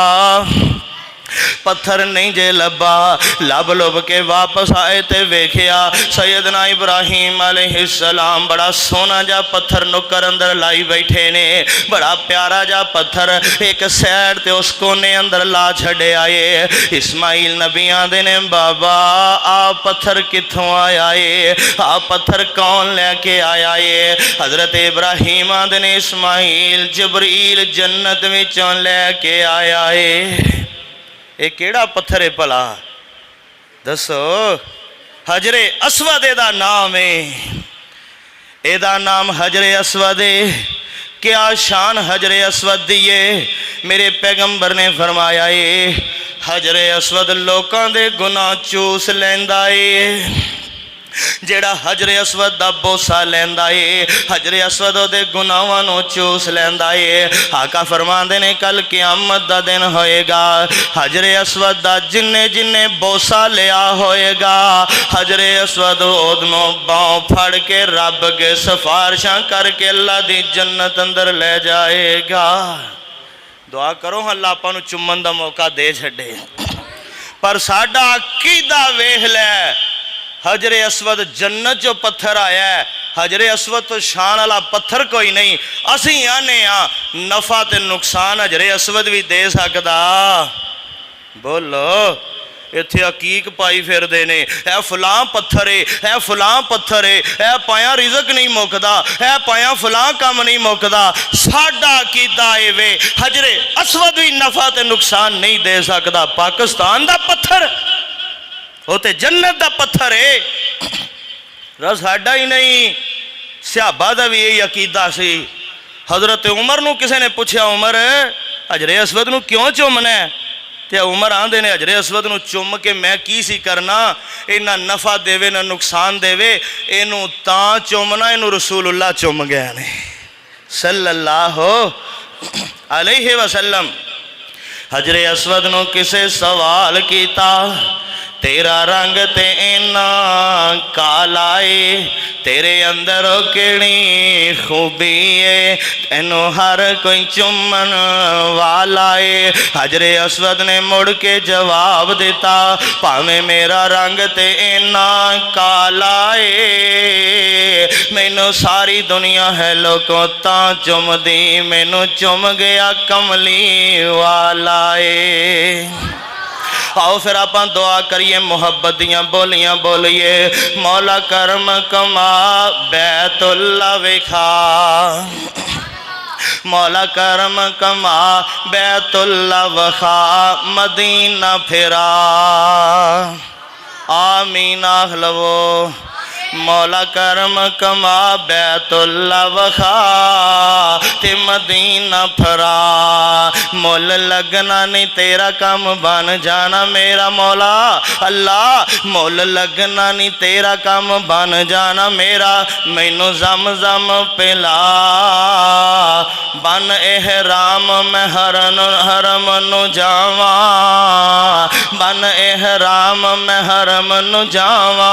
पत्थर नहीं जे लभा। लब लुभ के वापस आए तो वेख्या सैयदना इब्राहिम अलैहिस्सलाम बड़ा सोना जा पत्थर नुक्कर अंदर लाई बैठे ने, बड़ा प्यारा जा पत्थर एक सैड ते उस कोने अंदर ला छड़े आए। इस्माइल नबी आंदे ने, बाबा आ पत्थर कित्थों आया है, आ पत्थर कौन लैके आया है? हजरत इब्राहिम आंदे ने, इस्माइल जिब्रील जन्नत विचों लैके आया है। ये केड़ा पत्थर है भला दसो? हजरे अस्वद दा नाम है, एदा नाम हजरे अस्वद है। क्या शान हजरे अस्वद दी है? मेरे पैगंबर ने फरमाया है, हजरे अस्वद लोकां दे गुनाह चूस लैंदा है। जेड़ा हजरे अस्वद दा बोसा लैंदा है, हजरे अस्वद दे गुनाहां नूं चूस लैंदा है। आका फरमांदे ने, कल क़यामत दा दिन होएगा, हजरे अस्वद दा जिन्ने जिन्ने बोसा लिया होएगा, हजरे अस्वद ओदनों बांह फड़ के रब के सिफारिशां करके अल्लाह दी जन्नत अंदर ले जाएगा। दुआ करो अल्लाह आपां नूं चुम्मन दा मौका दे छड्डे। पर साडा अकीदा वेख लै, हजरे अस्वद जन्नत जो पत्थर आया है, हजरे अस्वद तो शान वाला पत्थर कोई नहीं। असी आने नफा ते नुकसान हजरे अस्वद भी दे सकदा। बोलो, इत्थे हकीक पाई फिरदे ने, ए फलां पत्थर है, ए फलां पत्थर है, ए पाया रिजक नहीं मुकदा, ए पाया फलां काम नहीं मुकदा। साडा कीदा ए वे, हजरे अस्वद भी नफा ते नुकसान नहीं दे सकदा। पाकिस्तान दा पत्थर वो तो जन्नत दा पत्थर है। साडा ही नहीं, सहाबा दा भी यही अकीदा सी। हजरत उमर नूं किसी ने पूछा, उमर हजरे अस्वद नूं क्यों चुमना है? तो उमर आंदे ने, हजरे अस्वद नूं चुम के मैं की सी करना, ये ना नफा देवे ना नुकसान देवे, इनू तां चुमना, इनू रसूलुल्लाह चुम गए ने सल्लल्लाहु अलैहि वसल्लम। हजरे अस्वद नूं किसे सवाल कीता, तेरा रंग ते इन्ना काला है, तेरे अंदर केड़ी खूबी है, तेनू हर कोई चुमन वाला है। हजरे अस्वद ने मुड़ के जवाब दिता, भावें मेरा रंग ते इन्ना काला है, मैनू सारी दुनिया है लोगों तां चुमदी, मैनू चुम गया कमली वाला है। आओ फिर आप दुआ करिए, मुहब्बत दियाँ बोलियां बोलिए। मौला करम कमा बैतुल्ला विखा, मौला करम कमा बैतुल्ला वखा, मदीना फिरा। आमीन आख लवो। मौला करम कमा बैतुल्ला वखा ते मदीना फरा। मुल लगना नहीं तेरा काम बन जाना मेरा मौला अल्लाह, मुल लगना नहीं तेरा काम बन जाना मेरा। मैनू जम जम पिला बन एहराम मैं हरम नु जावा, बन एहराम मैं हरम नु जावा।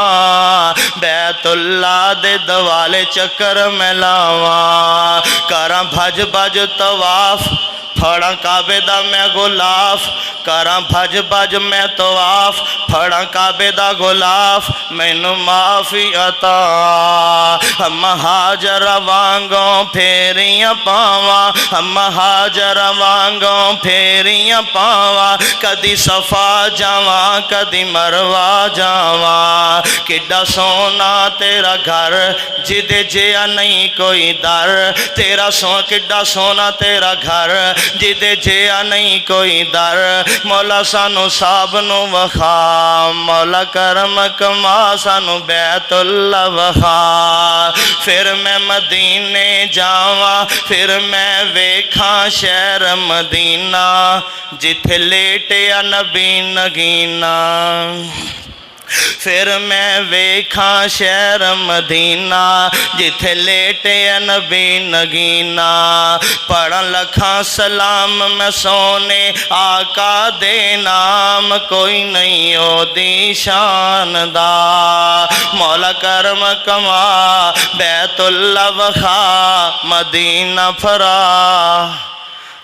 बैतुल्ला दे दवाले चक्कर मैं लावा, करा भज भज तवाफ फड़ा काबे दा मैं गुलाफ, करा भज भज मैं तवाफ फड़ा काबे दा गुलाफ। मैनू माफी अता महाजर वांगों फेरियां पावा, महाजर वांगों फेरियां पावा। कदी सफा जावा कदी मरवा जावा, किड्डा सोना तेरा घर जिदे जिया नहीं कोई दर। तेरा किड्डा सोना तेरा घर जिदे जिया नहीं कोई दर। मौला सानू साहब नू वखा, मौला करम कमा सानू बैतुल्ला वखा। फिर मैं मदीने जावा, फिर मैं वेखा शहर मदीना जिथे लेटिया नबी नगीना। फिर मैं वेखा शहर मदीना जिथे लेटे नबी नगीना। पढ़ लखा सलाम मैं सोने आका दे नाम, कोई नहीं ओदी शान दा। मौला करम कमा बैतुल्ला वखा मदीना फरा।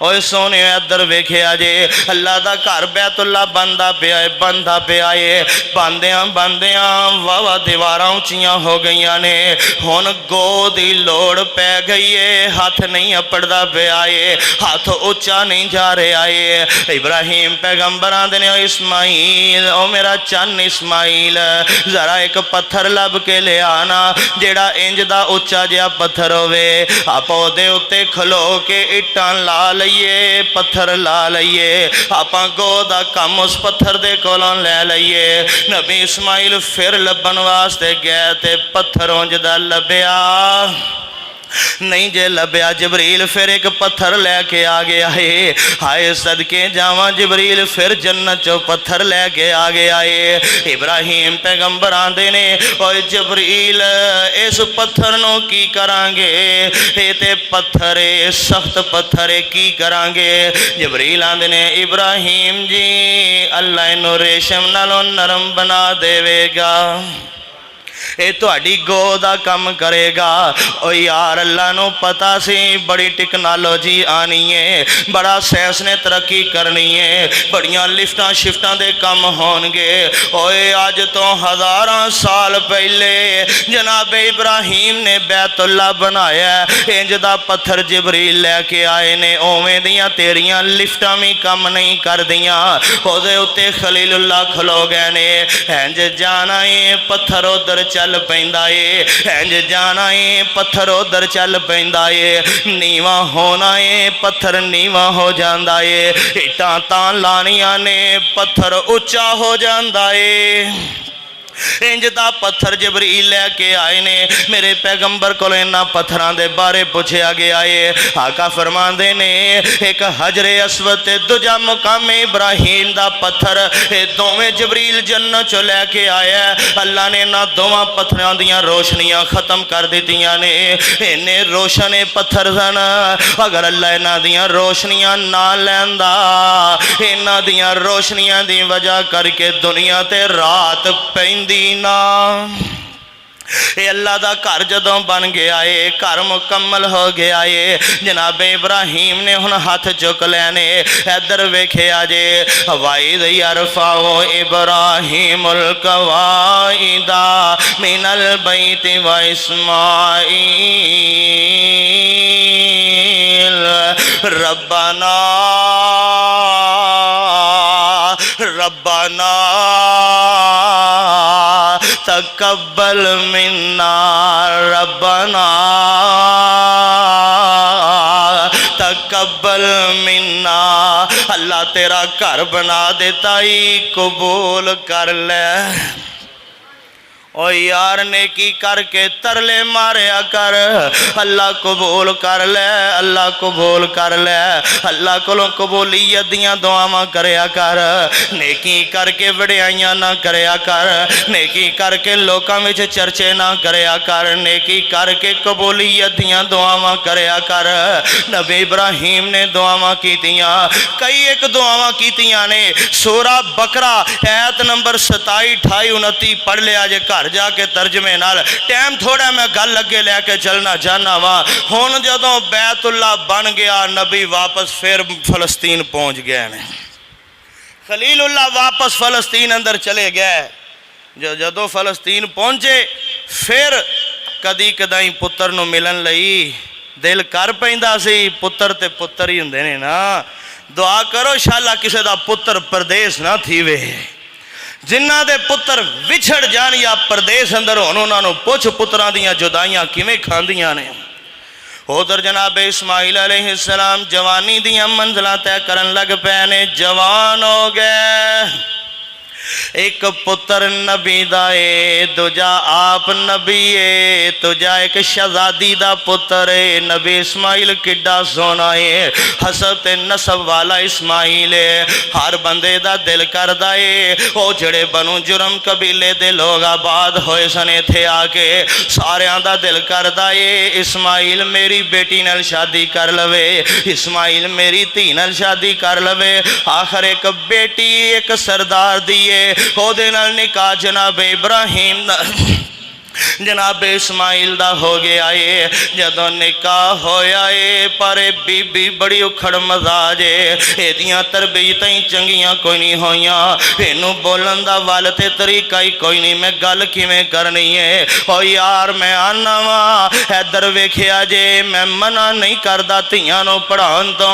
ओए सोने इधर वेखिया जे अल्लाह दा घर बैतुल्ला बनदा पिया है, बनदा पिया है। बनदियां बनदियां वावा दीवारां उच्चियां हो गईयां ने, हुण गो दी लोड़ पै गई है। हाथ नहीं अपड़दा पिया है, हाथ उच्चा नहीं जा रहा है। इब्राहिम पैगंबर आंदे ने इस्माइल ओ मेरा चन इस्माइल जरा एक पत्थर लब के ले आना जेड़ा इंज दा उच्चा जिहा पत्थर होवे, आप ओदे उत्ते खलो के इट्टां ला लईए, पत्थर ला लईए, आपां गो दा कम उस पत्थर दे कोलों लै लईए। नबी इस्माइल फिर लभन वास्ते गए ते पत्थर उंज दा लभ्या नहीं जे लभ्या। जबरील फिर एक पत्थर लैके आ गया है, हाय सदके जावा जबरील फिर जन्नत चो पत्थर लैके आ गया है। इब्राहिम पैगंबर आंदे ने और जबरील इस पत्थर नो की करांगे, ये ते पत्थर है सख्त पत्थर है की करांगे। जबरील आंदे ने इब्राहिम जी अल्लाह इनू रेशम नालों नरम बना देवेगा, ये तुहाडी गो दा कम करेगा। ओ यार अल्लाह नू पता सी बड़ी टेक्नोलॉजी आनी है, बड़ा साइंस ने तरक्की करनी है, बड़ियां लिफ्टां शिफ्टां दे कम होणगे। ओए अज तो हज़ारां साल पहले जनाब इब्राहिम ने बैतुल्ला बनाया, इंज दा पत्थर जबरील लैके आए ने, उवें दियां तेरियां लिफ्टां भी कम नहीं करदियां। ओदे उत्ते खलीलुल्लाह खलो गए ने, इंज जाना है पत्थर उधर चल पैंदा है, इंज जाना है पत्थर उधर चल पैंदा है, नीवा होना है पत्थर नीवा हो जांदा है, इट्टां तां लानियां ने पत्थर उच्चा हो जांदा है। इंज दा पत्थर जबरील लैके आए ने, मेरे पैगंबर को इन्हां पत्थरां दे बारे पूछया गया है। आका फरमांदे ने एक हजरे अस्वद ते दूजा मुकाम इब्राहिम दा पत्थर, ये दोवें जबरील जन्नत चो लैके आया। अल्लाह ने इन्हां दोवां पत्थरां दियां रोशनियां खत्म कर दित्तियां ने, इन्ने रोशन पत्थर सन। अगर अल्लाह इन्हां दियां रोशनियां ना लैंदा, इन्हां दियां रोशनियां दी वजह करके दुनिया ते रात पैंदी ना। ये अल्लाह का घर जदों बन गया है, घर मुकम्मल हो गया है। जनाब इब्राहिम ने हुण हाथ चुक लैने, इधर वेखिया जे वाइद यरफाओ इब्राहिमुल कवाइदा मिनल बैति व इस्माइल रब्बना रब्बना तकब्बल मिन्ना रब्बना तकब्बल मिन्ना। अल्लाह तेरा घर बना देता ही कबूल कर ले। ओ यार नेकी करके तरले मारिया कर, अल्लाह कबूल कर ले, अल्लाह कबूल कर ले, अल्लाह कोलों कबूलियत दियां दुआवां करया कर। नेकी करके वड्याइयां ना करया कर, नेकी करके लोकां विच चर्चे ना करया कर, नेकी करके कबूलियत दियां दुआवां करया कर। नबी इब्राहिम ने दुआवां कीतियां, कई एक दुआवां कीतियां ने। सूरा बकरा ऐत नंबर 27, 28, 29 पढ़ लिया जे घर जाके तर्जमे नाल। टाइम थोड़ा मैं गल अगे लैके चलना चाहना वा। हुण जदों बैतुल्ला बन गया, नबी वापस फिर फलस्तीन पहुँच गए ने। खलीलुल्लाह वापस फलस्तीन अंदर चले गए। जदों फलस्तीन पहुँचे फिर कदी कदाई पुत्र नूं मिलन लई दिल कर पैंदा सी। पुत्र ते पुत्र ही हुंदे ने ना। दुआ करो शाला किसी दा पुत्र परदेस ना थीवे। जिन्हां दे पुत्र विछड़ जान या परदेस अंदर होण, उन्हां नूं पुछ पुत्रां दियां जुदाइयां किवें खांदियां ने। उधर जनाब इस्माइल अलैहिस्सलाम जवानी दियां मंजिलां तय करन लग पए ने। जवान हो गए। एक पुत्र नबी दा ए, दूजा आप नबी है, तुझा एक शहजादी दा पुत्र है। नबी इस्माइल किड्डा सोना है, हसब ते नसब वाला इस्माइल है। हर बंदे दा दिल करदा है ओ जड़े बनु जुर्म कबीले दे लोग आबाद होए सन इत्थे आके, सारियां दा दिल करदा है इस्माइल मेरी बेटी नाल शादी कर लवे, इस्माइल मेरी धी नाल शादी कर लवे। आखिर एक बेटी एक सरदार दी ओदे नाल निकाह जनाब इब्राहिम जनाब इस्माइल दा हो गया है। जदों निकाह होया है पर बीबी बड़ी उखड़ मजाज है। एदियां तरबीयतां ही चंगियां कोई नहीं होइयां, इनू बोलन दा वल ते तरीका ही कोई नहीं। मैं गल किवें करनी है? ओ यार मैं आना वा इधर वेखिया जे, मैं मना नहीं करदा धीआं नूं पढ़ाउण तो।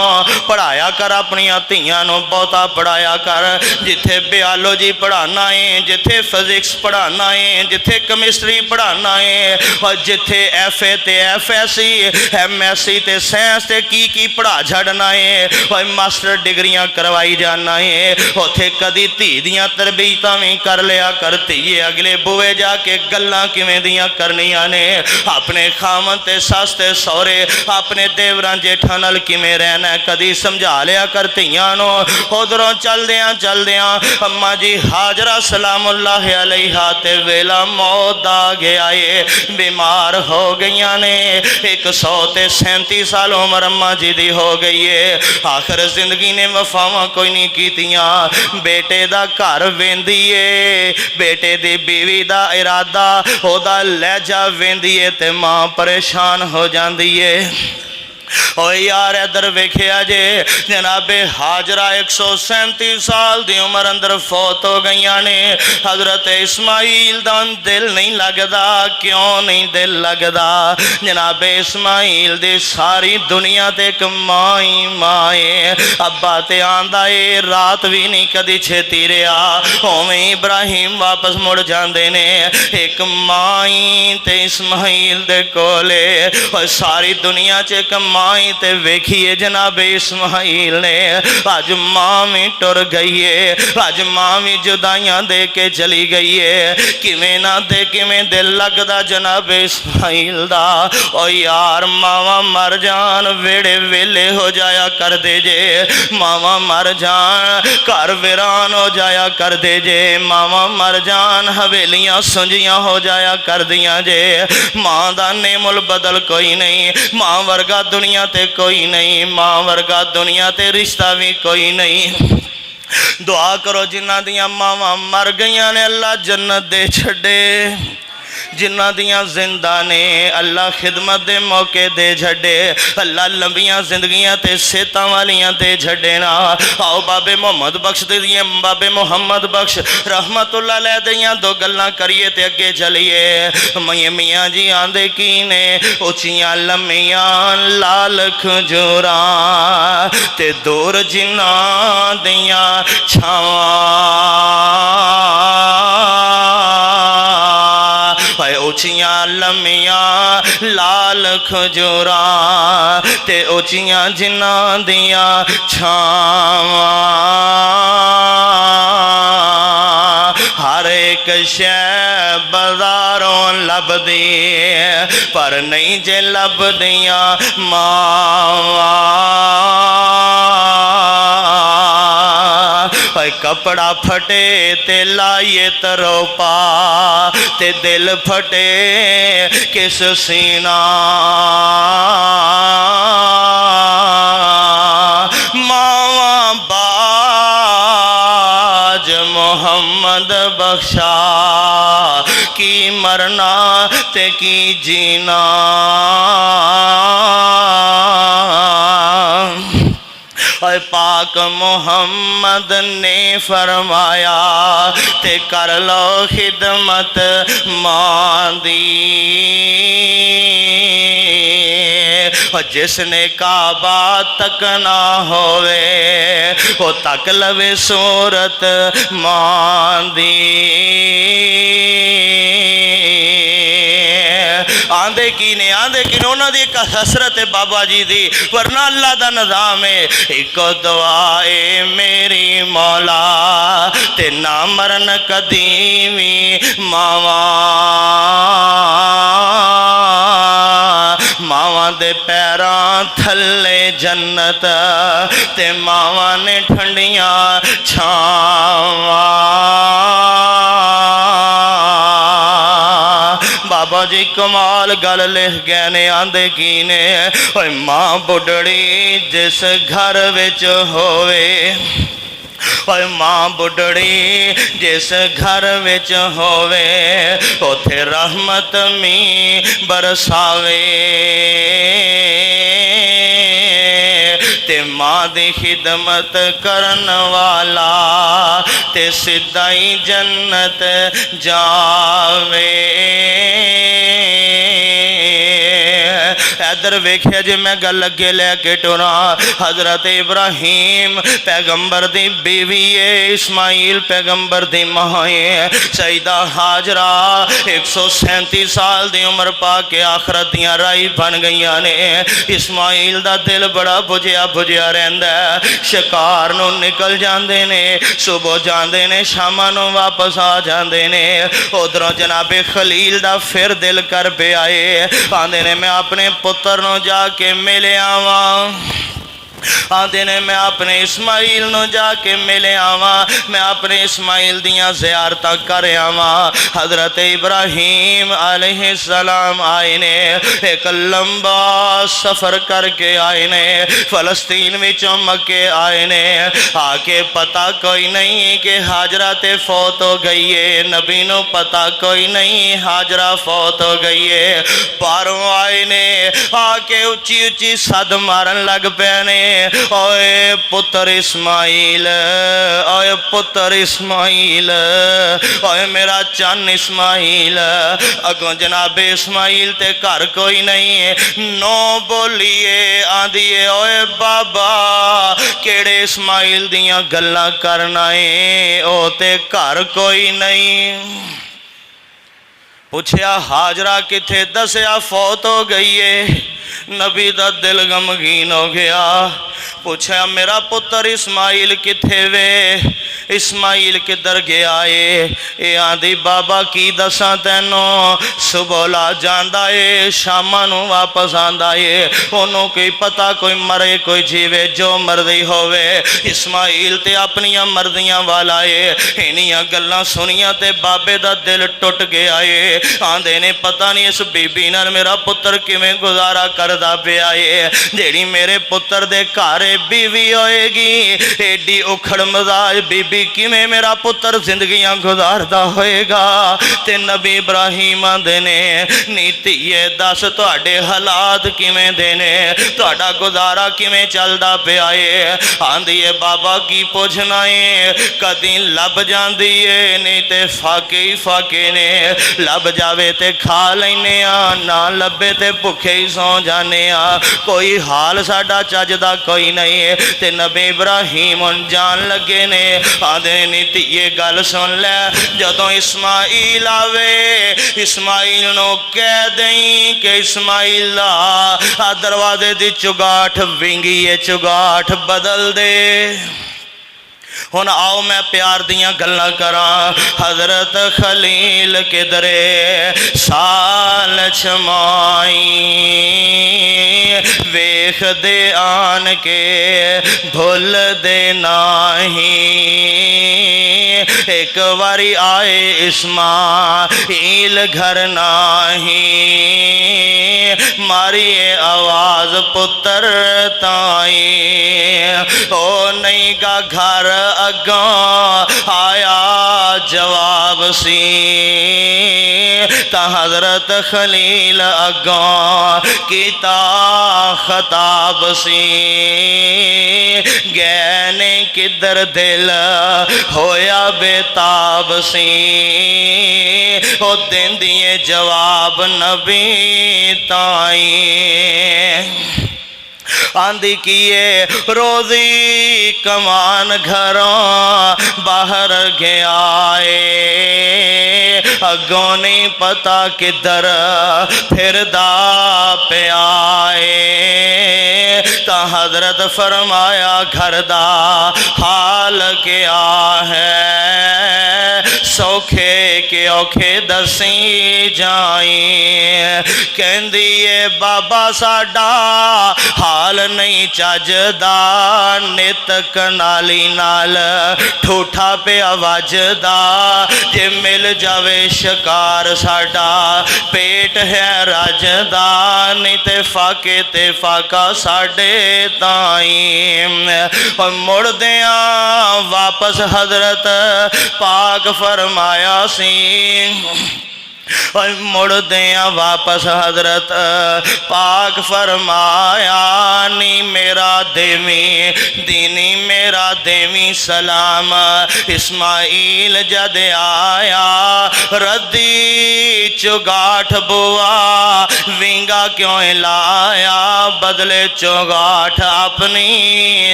पढ़ाया कर अपनियां धीआं नूं, बहुता पढ़ाया कर। जिथे बायोलॉजी पढ़ाना है, जिथे फिजिक्स पढ़ाना है, जिथे केमिस्ट्री पढ़ाना है, और जिथे FA ते FSC MSc ते साइंस ते की पढ़ा छड़ना है, और मास्टर डिग्रियां करवाई जाना है। उथे कदी धी दियां तरबीयतां भी कर लिया कर। धीए अगले बुए जाके गल्लां किवें दियां करनियां ने, अपने खामन ते सस ते सौरे अपने देवरां जेठां नाल किवें रहना है, कदी समझा लिया कर धीआं नूं। उधरों चलदियां चलदियां अम्मा जी हाजरा सलामुल्लाह अलैहा ते वेला मौत दा गया है, बीमार हो गई ने। 137 साल उम्र अम्मा जी दी हो गई है। आखिर जिंदगी ने वफावां कोई नहीं कीतियां। बेटे दा घर वेंदी है, बेटे दी बीवी दा इरादा ओदा लहजा वेंदी है ते मां परेशान हो जाती है। ओ यार इधर वेखिया जे जनाबे हाजरा 137 साल दी उम्र अंदर फौत हो गई ने। हजरत इस्माइल दा दिल नहीं लगदा। क्यों नहीं दिल लगदा? जनाबे इस्माइल दी सारी दुनिया ते एक मां ही मां है। अब्बा ते आंदा है रात भी नहीं कदी छेती रहा। उवें इब्राहिम वापस मुड़ जाते ने। एक मां ही ते इस्माइल दे कोले, और सारी दुनिया च एक मां ते वेखिए जनाब इस्माइल ने। अज मां भी टुर गई है, अज मां भी जुदाइयां दे के चली गई है। किवें ना ते किवें दिल लगदा जनाब इस्माइल दा। ओ यार मावा मर जान वेड़े वेले हो जाया कर दे जे, मावा मर जान घर वीरान हो जाया कर दे जे, मावा मर जान हवेलियां सुंजियां हो जाया कर दियां जे। मां दा नेमुल बदल कोई नहीं, मां वर्गा दुनिया ते कोई नहीं, मां वर्गा दुनिया ते रिश्ता भी कोई नहीं। दुआ करो जिन्हां दियां मावां मर गईयां ने अल्लाह जन्नत दे छड़े, जिन्हां दियां जिंदा ने अल्लाह खिदमत दे मौके दे छड़े, अल्लाह लंबियां जिंदगियां ते सेहतां वालियां दे छड़े ना। आओ बाबे मोहम्मद बख्श दे दिए, बाबे मोहम्मद बख्श रहमतुल्लाह अलैह दियां दो गल्लां करिए ते अगे चलिए। मियां जी आंदे की ने, उचियां लम्मियां लाल खजूरां ते दूर जिन्हां दियां छावां, उचियां लम्मियां लाल खजूरां ते उचियां जिन्हां दियां छावां। हर एक शै बाजारों लभदी पर नहीं जे लभदियां मावां। कपड़ा फटे ते लाइए तरोपा ते दिल फटे किस सीना। मावा बाज मोहम्मद बख्शा की मरना ते की जीना। पाक मोहम्मद ने फरमाया ते कर लो खिदमत मां दी। जिसने काबा तक ना होवे वो तक लवे सूरत मां दी। आंदे की ने उन्होंने एक हसरत है बाबा जी दी, वरना अल्लाह का निज़ाम है। एक दुआ है मेरी मौला ते ना मरन कदी भी मावा। मावा दे पैरां थले जन्नत ते मावा ने ठंडियां छावां। बाबा जी कमाल गल लिख गए ने। आंदे की ने मां बुढ़ड़ी जिस घर विच होवे, मां बुढ़ड़ी जिस घर विच होवे उथे रहमत मी बरसावे। ते मां दी खिदमत करन वाला ते सीधा ही जन्नत जावे। इधर वेख्या जे मैं गल अगे लैके टुरा। हजरत इब्राहिम पैगंबर दी बीवी है, इस्माइल पैगंबर दी मां है। सईदा हाजरा 137 साल दी उम्र पा के आखरत दियां राही बन गई ने। इस्माइल दा दिल बड़ा बुझिया बुझिया रहिंदा है। शिकार नूं निकल जांदे ने, सुबह जांदे ने, शामां नूं वापस आ जांदे ने। उधरों जनाबे खलील दा फिर दिल कर पे आए। आंदे ने मैं अपने पुत्र नूं जाके मिल आवां। आंदे ने मैं अपने इस्माइल नूं जाके मिल आवां, मैं अपने इस्माइल दियां ज़ियारतां कर आवां। हज़रत इब्राहीम अलैहिस्सलाम आए ने, एक लंबा सफ़र करके आए ने। फ़लस्तीन विचों मक्के आए ने। आके पता कोई नहीं कि हाजरा ते फौत हो गई है। नबी नूं पता कोई नहीं हाजरा फौत हो गई है। बाहरों आए ने, आके उच्ची उच्ची सद मारन लग पे ने, ओए पुत्र इस्माइल, ओए पुत्र इस्माइल, ओए मेरा चन इस्माइल। अगों जनाबे इस्माइल ते घर कोई नहीं है। नो बोलिए आंदी है, ओए बाबा केड़े इस्माइल दियां गल्लां करना है, ओ ते घर कोई नहीं। पूछया हाजरा किथे, दसिया फौत हो गई है। नबी दा दिल गमगीन हो गया। पूछा मेरा पुत्र इस्माइल किथे वे, इस्माइल किधर गया है? ये आंदी बाबा की दसा तैनों, सुबह ला जांदा है, शामां नूं वापस आंदा है। ओनू कोई पता कोई मरे कोई जीवे, जो मर्जी होवे। इस्माइल ते अपनियां मर्जियां वाला है। इन्नियां गल्लां सुनियां ते बाबे दा दिल टुट गया है। आंदे ने पता नहीं इस बीबी नाल मेरा पुत्र किवें गुजारा करदा पिया है, जेड़ी मेरे पुत्र दे घर बीवी होएगी। एडी उखड़ मजाज बीबी किवें मेरा पुत्र जिंदगियां गुजारदा होएगा। ते नबी इब्राहीम आंदे ने, नी धीए दस तुहाडे हालात किवें दे ने, तुहाडा गुजारा किवें चलदा पिया है? आंदी है बाबा की पुछना है, कदी लभ जांदी है, नहीं ते फाके ही फाके ने। लभ जावे ते खा लैने आ, ना लभे ते भुखे ही सौ जाने आ। कोई हाल साडा चजदा कोई नहीं है। ते नबी इब्राहीम जान लगे ने, आंदे नी धीए गल सुन लै, जदों इस्माइल आवे इस्माइल नूं कह दई कि इस्माइल आ दरवाजे दी चुगाठ विंगी है, चुगाठ बदल दे। हुण आओ मैं प्यार दियां गल्लां करां। हज़रत खलील किधरे साल छमाई वेख दे आन के भुल दे नाही। एक बारी आए इस्माइल घर नाही मारिए आवाज पुत्र ताई। ओ नहीं गा घर अगों आया जवाब सी ता हज़रत खलील अगों किता खताब सी। गैने किधर दिल होया बेताब सी ओ देंदिए जवाब नबी ताई। आंदी किए रोजी कमान घरों बाहर गया अगों नहीं पता किधर फिरदा पे आए। ता हजरत फरमाया घर दा हाल क्या है सौखे के औखे दसी जाई। कहंदी ए बाबा साडा हाल नहीं चजदा नित कनाली नाल ठूठा पे वजदा। जे मिल जावे शिकार साडा पेट है रजदा नहीं ते फाका साडे ताई। मुड़ दिया वापस हजरत पाक फरमाया सी मुड़ दिया वापस हजरत पाक फरमाया नी मेरा देवी दीनी मेरा देवी सलाम। इस्माइल जद आया रद्दी चुगाठ बुआ विंगा क्यों लाया बदले चुगाठ अपनी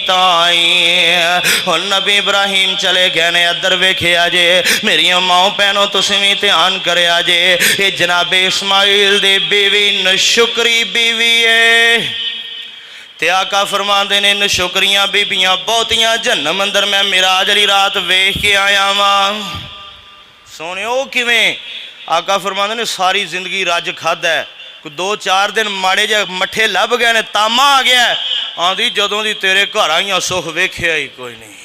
ताई। हुण नबी इब्राहिम चले गए ने अदर वेखिया जे मेरिया माओ भैनों तुसीं भी ध्यान करिया जे ये जनाबे इस्माइल दी बीवी नशुकरी बीवी है। ते आका फरमांदे ने नशुकरियां बीबियां बहुतियां जन्नम अंदर मैं मिराज वाली रात वेख के आया वां। सोने ओ किवें आका फरमांदे ने सारी जिंदगी रज खादा है कोई 2-4 दिन माड़े जे मट्ठे लभ गए ने तामा आ गया आंदी जदों दी तेरे घर आईयां सुख वेखिया ही कोई नहीं।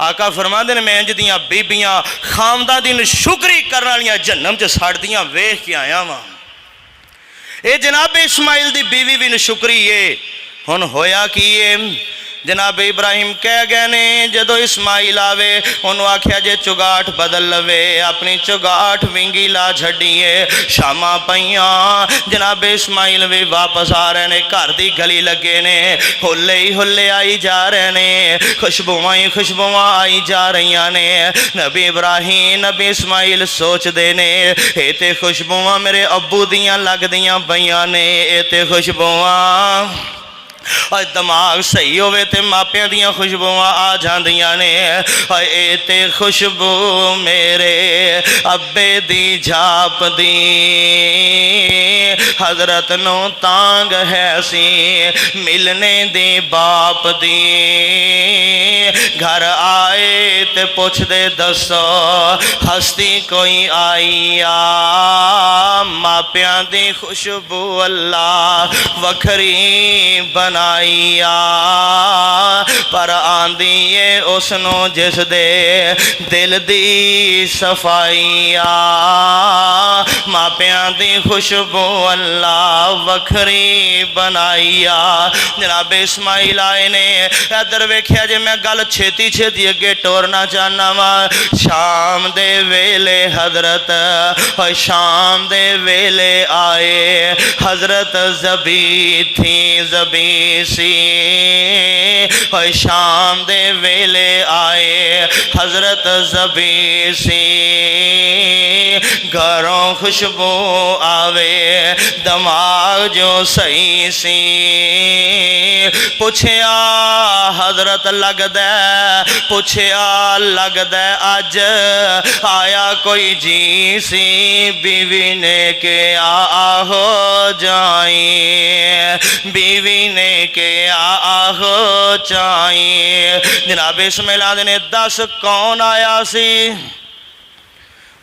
आका फरमांदे ने मैं इंज दियां बीबियां खामदा दिन शुक्री करने वालियां जन्नम च सड़दियां वेख के आया वां। ये जनाब इस्माइल दी बीवी भी नशुकरी है। हुण होया की है जनाब इब्राहिम कह गए ने जदों इस्माइल आवे उन्होंने आख्या जे चुगाठ बदल लवे अपनी चुगाठ विंगी ला छड़िए। शामा पईयां जनाब इस्माइल भी वापस आ रहे ने घर की गली लगे ने हुले ही हुले आई जा रहे ने खुशबुआं ही खुशबुआं आई जा रही ने। नबी इब्राहिम नबी इस्माइल सोचते ने ये तो खुशबुआं मेरे अब्बू दियां लगदियां पईयां ने ये तो खुशबुआं और दिमाग सही होवे ते मापियां दियां खुशबुआं आ जांदियां ने। ए ते खुशबू मेरे अब्बे दी झाप दी हजरत नो तांग है सी मिलने दी बाप दी। घर आए ते पुछदे दसो हस्ती कोई आई आ। मापियां दी खुशबू अल्लाह वखरी बनाईया पर आंदी है उसनों जिस दे दिल दी सफाईया। मापियां दी खुशबू अल्लाह वखरी बनाईया। जनाब इस्माइल आए ने इधर वेख्या जे मैं गल छेती छेती अगे टोरना चाहना वा। शाम दे वेले हजरत शाम दे वेले आए हजरत जबी थी जबी सी। शाम दे वेले आए हजरत जबी सी घरों खुशबू आवे दिमाग जो सही सी। पुछया हजरत लगदा, पुछया लगदा अज आया कोई जी सी। बीवी ने के आहो जाई, बीवी ने के आहो जाई। जनाब इस्माइल आंदे ने दस कौन आया सी?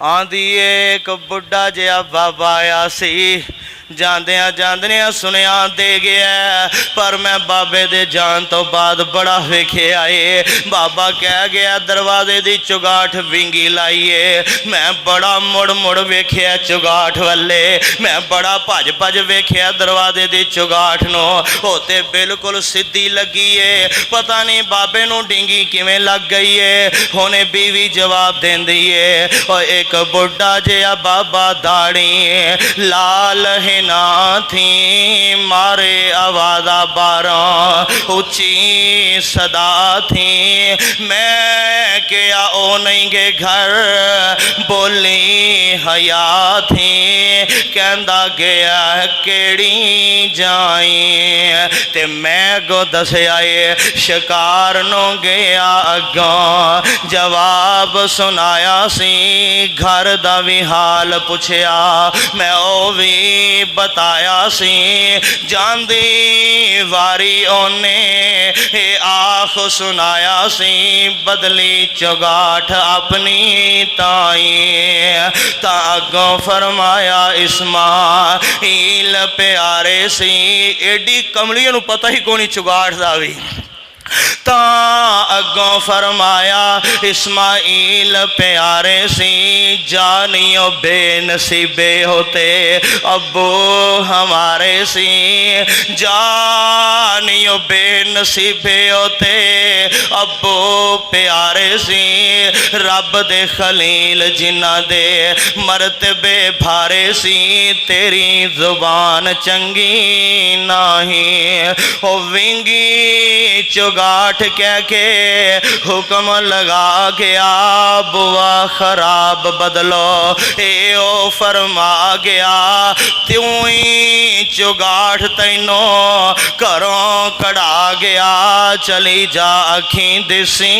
आंदी एक बुढ़ा जिहा बाबा आया सी। जांदियां जांदियां सुनिया दे गया, पर मैं बाबे दे जान तो बाद बड़ा वेखिया है। बाबा कह गया दरवाजे दी चुगाठ विंगी लाइए। मैं बड़ा मुड़ मुड़ वेखिया चुगाठ वाले, मैं बड़ा भज भज वेखिया दरवाजे दी चुगाठ नो, होते बिल्कुल सीधी लगी है। पता नहीं बाबे नू डिंगी किवें लग गई है। हुणे बीवी जवाब देंदी है, और एक बुढ़ा जिहा बाबा दाढ़ी लाल है ना थी, मारे आवाज़ा बारह ऊंची सदा थी। मैं क्या ओ नहीं गे घर, बोली हया थी। कहंदा गया केड़ी जाई, ते मैं गो दसया शिकार नो गया अगों। जवाब सुनाया सी, घर दा भी हाल पुछया, मैं ओ भी बताया सी। जांदी वारी ओने ए आख सुनाया सी, बदली चुगाठ अपनी ताई। ता अगों फरमाया इस्माइल प्यारे सी। एडी कमलिया नू पता ही कोनी चुगाठ दा भी। ता अगों फरमाया इस्माइल प्यारे सी, जानियो बेनसीबे होते अब्बू हमारे सी। जानियो बेनसीबे होते अब्बू प्यारे सी। रब दे खलील जिन्ना दे मरतबे भारे सी, तेरी जुबान चंगी नहीं। ओ विंगी चुगाठ कह के हुक्म लगा गया, बुआ खराब बदलो। ए ओ फरमा गया, त्यों ही चुगाठ तैनो घरों कढ़ा गया। चली जा अखी दिसी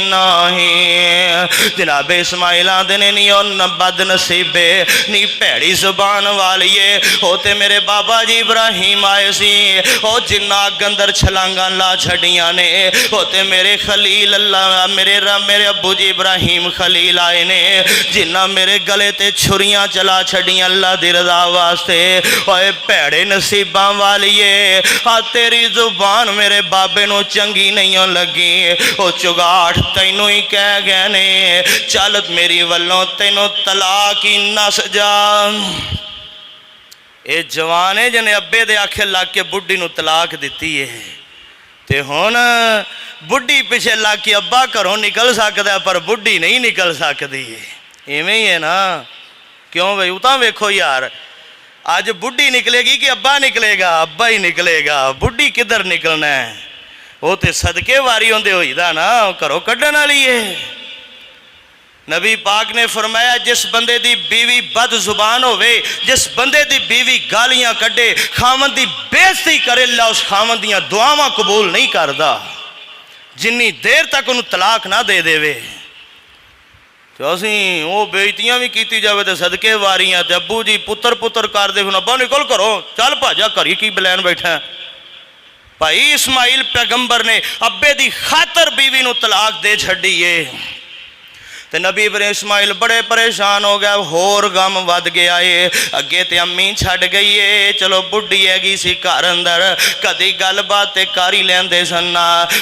नहीं। जनाब इस्माइल आंदे ने नी ओ बद नसीबे नी भैड़ी जुबान वालीए। होते मेरे बाबा जी इब्राहिम आए सी, ओ जिन्ना गंदर छलांगा ला छड़ियां ने। होते मेरे खलील अल्लाह मेरे अब्बू जी इब्राहिम खलील आए ने, जिन्ना मेरे गले ते छुरियां चला छड़ियां अल्लाह दी रजा वास्ते। ओए भैड़े नसीबां वालीए, आ तेरी जुबान मेरे बाबे नू चंगी नहीं लगी। ओ चुगाठ तैनू ही कह गए ने, चल मेरी वल्लों तैनू तलाक ही नस जा। ये जवान है जिन्हें अब्बे दे आखे लग के बुढ़ी नू तलाक दिती है, ते हुण बुढ़ी पिछे लग के अब्बा घरों निकल सकता पर बुढ़ी नहीं निकल सकती। इवें ही है ना, क्यों भाई? उतां वेखो यार, अज बुढ़ी निकलेगी कि अब्बा निकलेगा? अब्बा ही निकलेगा। बुढ़ी किधर निकलना है? वो तो सदके वारी होंदे होईदा ना, घरों कड्ढण वाली है। नबी पाक ने फरमाया, जिस बंदे दी बीवी बद जुबान होवे, जिस बंदे दी बीवी गालियां कड्डे, खामन दी बेइज्जती करे, अल्लाह उस खामन दियां दुआवां कबूल नहीं करदा जिन्नी देर तक उन्हें तलाक ना दे देवे। तो असी वो बेइज्जतियां भी की जाए तो सदके वारियां। तो अब्बू जी पुत्र पुत्र कर दे, फिर अब्बा निकल करो, चल भाजा घरी की बलैन बैठा। भाई इस्माइल पैगंबर ने अब्बे दी खातर बीवी नू तलाक दे छड़ी है। ते नबी इस्माइल बड़े परेशान हो गया, होर गम वध गया है। अगे तो अम्मी छड़ गई है, चलो बुढ़ी हैगी सी घर अंदर, कदी गलबात कर ही लेंदे सन।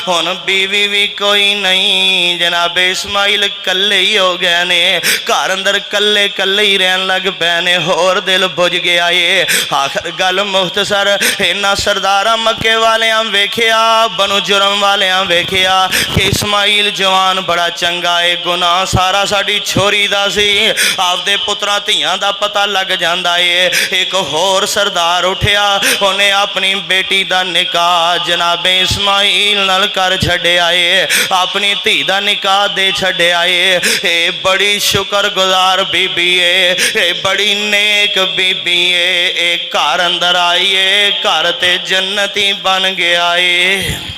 हुण बीवी भी कोई नहीं, जनाब इस्माइल कल्ले ही हो गए ने, घर अंदर कल्ले कल्ले ही रहन लग पे ने। होर दिल बुझ गया है। आखिर गल मुख्तसर, इन्हां सरदारा मक्के वालियां वेखिया, बनु जुरम वालियां वेखिया कि इस्माइल जवान बड़ा चंगा है, गुनाह सारा साडी छोरी दा सी। आपदे पुत्रां धियां दा पता लग जांदा है। एक होर सरदार उठिया, उन्हें अपनी बेटी दा निकाह जनाबे इस्माइल नाल कर छड्डिया है, अपनी धी दा निकाह दे छड्डिया है। ये बड़ी शुक्रगुजार बीबी है, ये बड़ी नेक बीबी है। एक घर अंदर आई है, घर ते जन्नती बन गया है।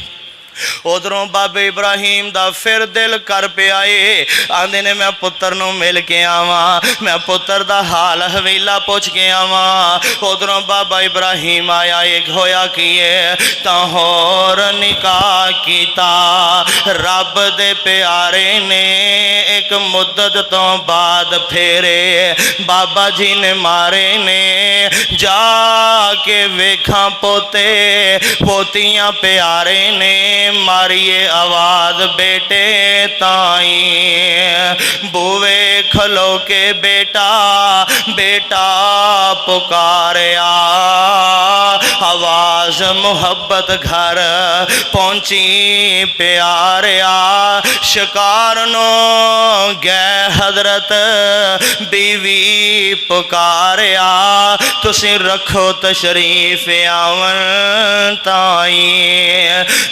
उधरों बाबे इब्राहिम दा फिर दिल कर पिया है, आंदे ने मैं पुत्र नूं मिल के आवा, मैं पुत्र दा हाल हवेला पुछ के आवा। उधरों बाबा इब्राहिम आया, एक होया कि तां होर निकाह कीता। रब दे प्यारे ने एक मुद्दत तो बाद फेरे बाबा जी ने मारे ने। जाके वेखा पोते पोतियां प्यारे ने, मारिए आवाज बेटे ताई। बुवे खलो के बेटा बेटा पुकारया, आवाज मोहब्बत घर पहुंची प्यारिया। शिकार नो गए हजरत बीवी पुकारया, तुसी रखो तशरीफ आवन ताई।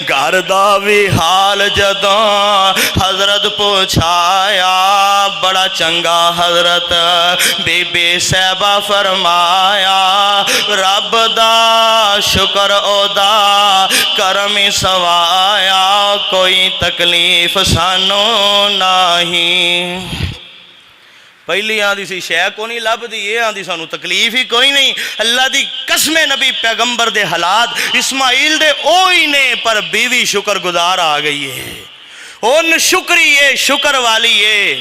घर दा भी हाल जदों हजरत पूछाया, बड़ा चंगा हजरत बीबी साहबा फरमाया, रब दा शुक्र ओदा करम ही सवाया, कोई तकलीफ सानू नहीं। पहली आंदी सी शै को नहीं लभदी, ये आंदी सानू तकलीफ ही कोई नहीं। अल्लाह दी कसमे नबी पैगंबर दे हालात इस्माइल दे ओही ने, पर बीवी शुक्रगुजार आ गई है। उन शुक्री है, शुक्र वाली है।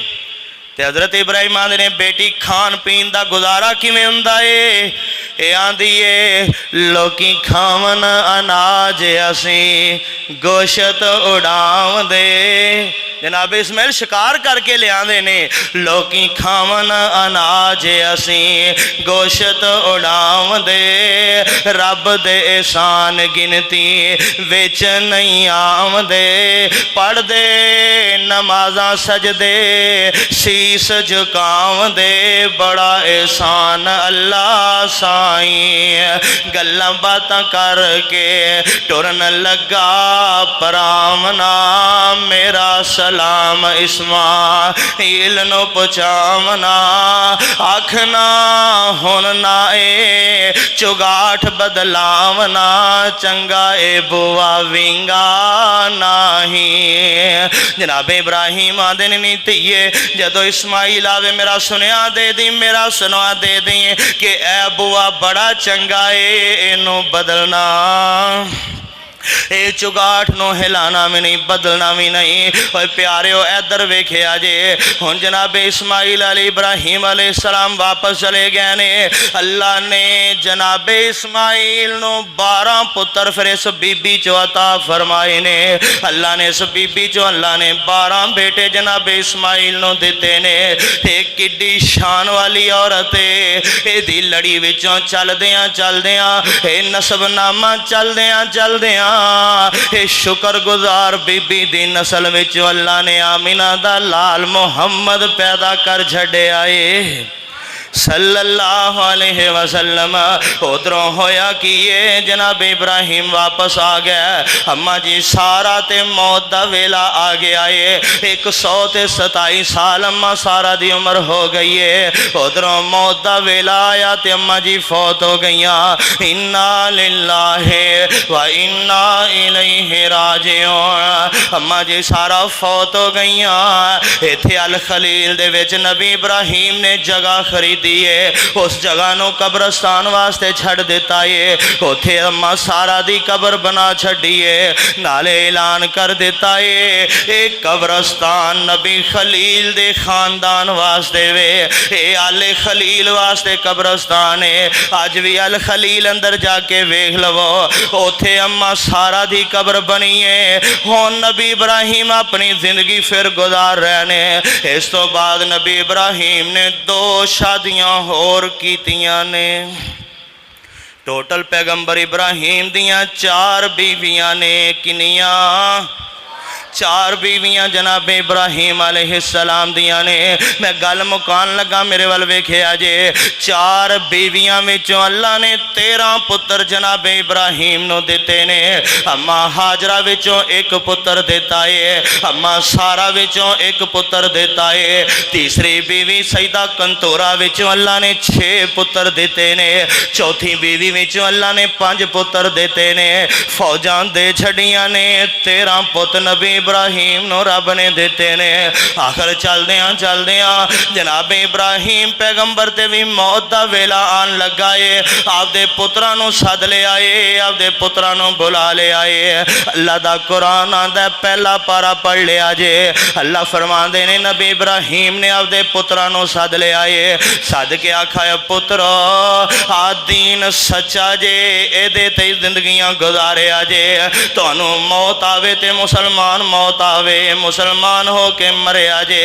ते हजरत इब्राहिम आंदे ने बेटी खान पीन दा गुजारा किवें हुंदा है? ये आंदी है लोकी खावन अनाज असी गोशत उड़ावदे। जनाब इस्माइल शिकार करके लियादे ने, लोकी खावन अनाज असी गोशत उड़ावदे। रब दे एहसान गिनती विच नहीं आमदे, पढ़दे नमाज़ां सजदे शीस झुकावदे। बड़ा एहसान अल्लाह साईं। गल्लां बातां करके टुरन लगा परावना, मेरा सलाम इस्माइल नो पहुँचावना। आखना हुन ना ए चुगाठ बदलावना, चंगा ए बुआ विंगा नाही। जनाब इब्राहिम आदे नहीं धीए, जदों इस्माइल आवे मेरा सुनिया दे दी, मेरा सुना दे दी कि ए बुआ बड़ा चंगा है, इनू बदलना। ये चुगाठ नो हिलाना भी नहीं, बदलना भी नहीं। और प्यारिओ इधर वेख्या जे, हुण जनाब इस्माइल अली इब्राहिम अलैहिस्सलाम वापस चले गए ने। अल्लाह ने जनाब इस्माइल नो 12 पुत्र फिर इस बीबी चो अता फरमाए ने। अल्लाह ने इस बीबी चो अल्लाह ने 12 बेटे जनाब इस्माइल नो दिते ने। एक किड्डी शान वाली औरत है, दी लड़ी विचों चलदियां चलदियां ए नसबनामा चलदियां चलदियां शुक्रगुजार बीबी दी नस्ल विच अल्लाह ने आमिना दा लाल मुहम्मद पैदा कर छड्डिया है सल्लल्लाहु अलैहि वसल्लम। उधरों होया कि ये जनाब इब्राहिम वापस आ गया। अम्मा जी सारा ते मौत दा वेला आ गया है। 127 साल अम्मा सारा दी उम्र हो गई है। उधरों मौत दा वेला आया ते अम्मा जी फौत हो गई। इन्ना लिल्लाहि व इन्ना इलैहि राजिऊन। अम्मा जी सारा फौत हो गई। इत्थे अल खलील दे विच नबी इब्राहिम ने जगह खरीद दिए, उस जगह नो कब्रस्तान वास्ते छड़ दिता है। उथे अम्मा सारा दी कब्र बना छड़िए, नाले ऐलान कर दिता है एक कब्रस्तान नबी खलील दे खानदान वास्ते वे। ये आले खलील वास्ते कब्रस्तान है। अज भी अल खलील अंदर जाके वेख लवो, उथे अम्मा सारा दी कब्र बनी है। हुण नबी इब्राहिम अपनी जिंदगी फिर गुजार रहे ने। इस तो बाद नबी इब्राहिम ने 2 शादी होर कीतियां ने। टोटल पैगंबर इब्राहिम दियां 4 बीवियां ने। किनियां? चार बीवियां जनाब इब्राहिम अलैहिस्सलाम दियां ने। मैं गल मुकान लगा, मेरे वाल वेखिया जे। चार बीवियां विचों अल्लाह ने 13 पुत्र जनाब इब्राहिम नूं दिते ने। अम्मा हाजरा विचों एक पुत्र दिता है, अम्मा सारा विचों एक पुत्र दिता है। तीसरी बीवी सईदा कंतोरा विचों अल्लाह ने 6 पुत्र दिते ने। चौथी बीवी विचों अल्लाह ने 5 पुत्र दिते ने। फौजां दे छड़ियां ने 13 पुत नबी इब्राहिम नो रब ने दिते ने। आखिर चलदियां जनाब इब्राहिम पैगंबर ते भी मौत दा वेला आन लगा है। आपदे पुत्रां नू सद ले आए, आपदे पुत्रां नू बुला ले आए। अल्लाह दा कुरान आंदा पहला पारा पढ़ लिया जे। अल्लाह फरमांदे ने नबी इब्राहिम ने आपदे पुत्रां नू सद ले आए। सद के आखा पुत्रो आ दीन सच्चा जे, एदे ते जिंदगियां गुजारिया जे। तुहानू मौत आवे ते मुसलमान मौत आवे, मुसलमान हो के मरिया जे।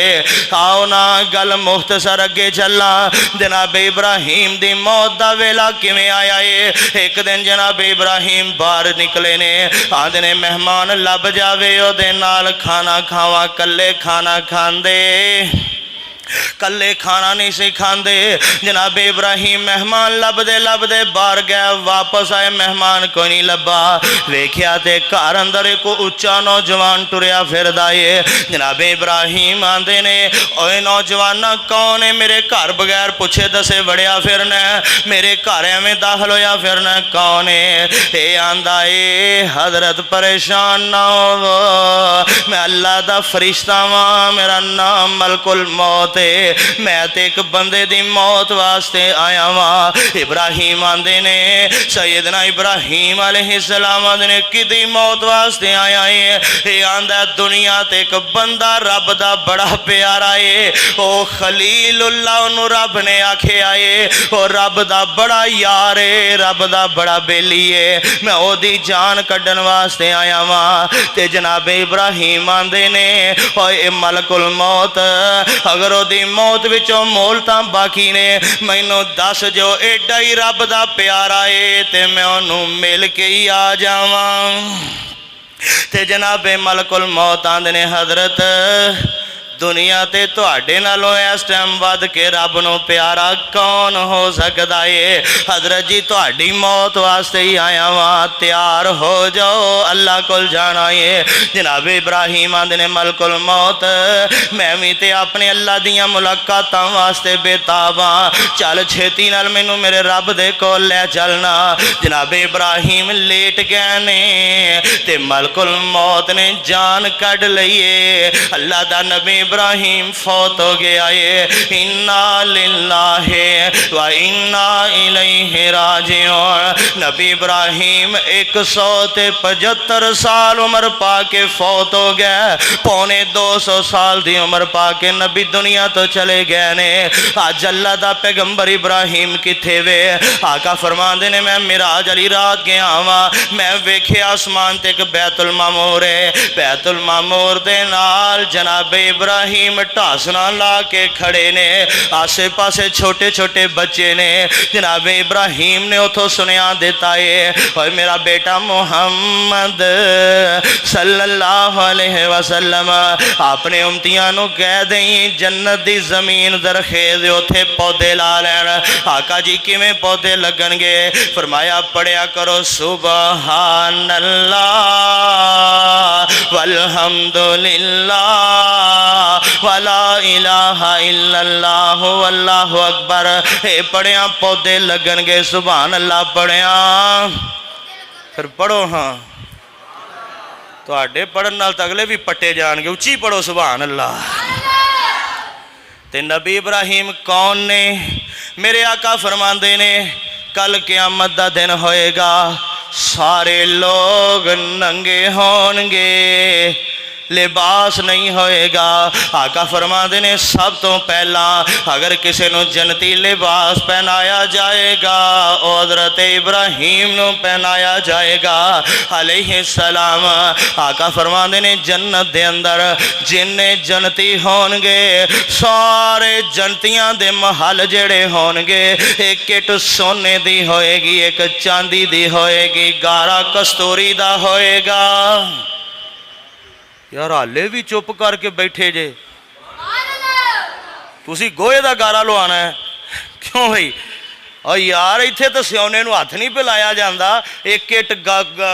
आओ ना गल मुख्तसर अगे चला। जनाब इब्राहिम दी मौत दा वेला किवें आया है। एक दिन जनाब इब्राहिम बाहर निकले ने। आंदे ने मेहमान लब जावे ओदे नाल खाना खावा। कल्ले खाना खांदे, कल्ले खाना नहीं सी खांदे। जनाब इब्राहिम मेहमान लभदे बाहर गए, वापस आए मेहमान कोई नहीं लभा। वेख्या ते घर अंदर एक उच्चा नौजवान टुरया फिरदा है। जनाब इब्राहिम आंदे ने ओए नौजवाना कौन है, मेरे घर बगैर पुछे दसे वड़िया फिरना, मेरे घर एवें दाखिल होया फिरना कौन है। ये आंदा है हजरत परेशान ना हो, मैं अल्लाह दा फरिश्ता वां, मेरा नाम मलकुल मौत, मैं तो एक बंदे दी मौत वास्ते आया वां। इब्राहिम आंदे ने सैयदना इब्राहिम अलैहिस्सलाम आंदे ने किदी मौत वास्ते आया है। ये आंदा दुनिया ते एक बंदा रब दा बड़ा प्यारा है, ओ खलीलुल्लाह ओनू रब ने आखिया है, ओ रब दा बड़ा यार है, रब दा बड़ा बेली है, मैं ओदी जान कड्डन वास्ते आया वां। ते जनाब इब्राहिम आंदे ने ओए मलकुल मौत अगर ओदी मौत विचों मोहलतां बाकी ने मैनू दस जो एडा ही रब दा प्यारा है ते मैं ओनू मिल के ही आ जावां। ते जनाबे मलकुल मौत आंदे ने हजरत दुनिया ते तुहाडे नालों इस टाइम वध के रब नूं प्यारा कौन हो सकता है। हजरत जी तुहाडी मौत वास्ते ही आया वां, तैयार हो जाओ अल्लाह कोल जाना है। जनाब इब्राहिम आंदे ने मलकुल मौत मैं भी ते अपने अल्लाह दियां मुलाकातां वास्ते बेताब हां, चल छेती नाल मैनू मेरे रब दे कोल लै चलना। जनाब इब्राहिम लेट गए ने ते मलकुल मौत ने जान कढ़ लईए। अल्लाह दा नबी इब्राहिम फौत हो गया है। इन्ना लिल्लाहि व इन्ना इलैहि राजिऊन। नबी इब्राहिम 175 साल उम्र पा के फौत हो गए, पौने 200 साल की उम्र पा के नबी दुनिया तो चले गए ने। अज अल्लाह दा पैगंबर इब्राहिम किथे वे। आका फरमांदे ने मैं मिराज वाली रात गया वां, मैं वेखे आसमान ते एक बैतुल मामूर है, बैतुल मामूर दे नाल जनाबे इब्राहिम ढासना ला के खड़े ने, आसे पासे छोटे छोटे बच्चे ने। जनाबे इब्राहिम ने उथों सुनिया देता है और मेरा बेटा मुहम्मद सल्लल्लाहु अलैहि वसल्लम अपने उम्मतियां नू कह दें जन्नत दी जमीन दरखेज उथे पौधे ला लैन। आका जी किवें पौधे लगणगे, फरमाया पढ़िया करो सुबहानल्लाह वल्हम्दुलिल्लाह वला इलाहा इल्लल्लाह वल्लाहु अकबर। ए पढ़िया पौधे लगणगे, सुभान अल्लाह पढ़िया। फिर पढ़ो हाँ, तुहाडे पढ़न नाल तां अगले भी पट्टे जाणगे, उच्ची पढ़ो सुभान अल्लाह। ते नबी इब्राहिम कौन ने? मेरे आका फरमांदे ने कल क़यामत दा दिन होएगा, सारे लोग नंगे होणगे, लिबास नहीं होएगा। आका फरमाते ने सब तो पहला अगर किसी को जन्नती लिबास पहनाया जाएगा और हज़रत इब्राहिम को पहनाया जाएगा अलैहिस्सलाम। आका फरमाते ने जन्नत दे अंदर जिन्ने जन्नती होणगे सारे जन्नतियां दे महल जेड़े होणगे, एक इट सोने दी होएगी, एक चांदी दी होएगी, गारा कस्तूरी दा होएगा। यार हाले भी चुप करके बैठे जे, तुसी गोहे का गारा लवाना है क्यों भाई? और यार इत्थे तो सियाने नूं हथ नहीं पिलाया जाता। एक इट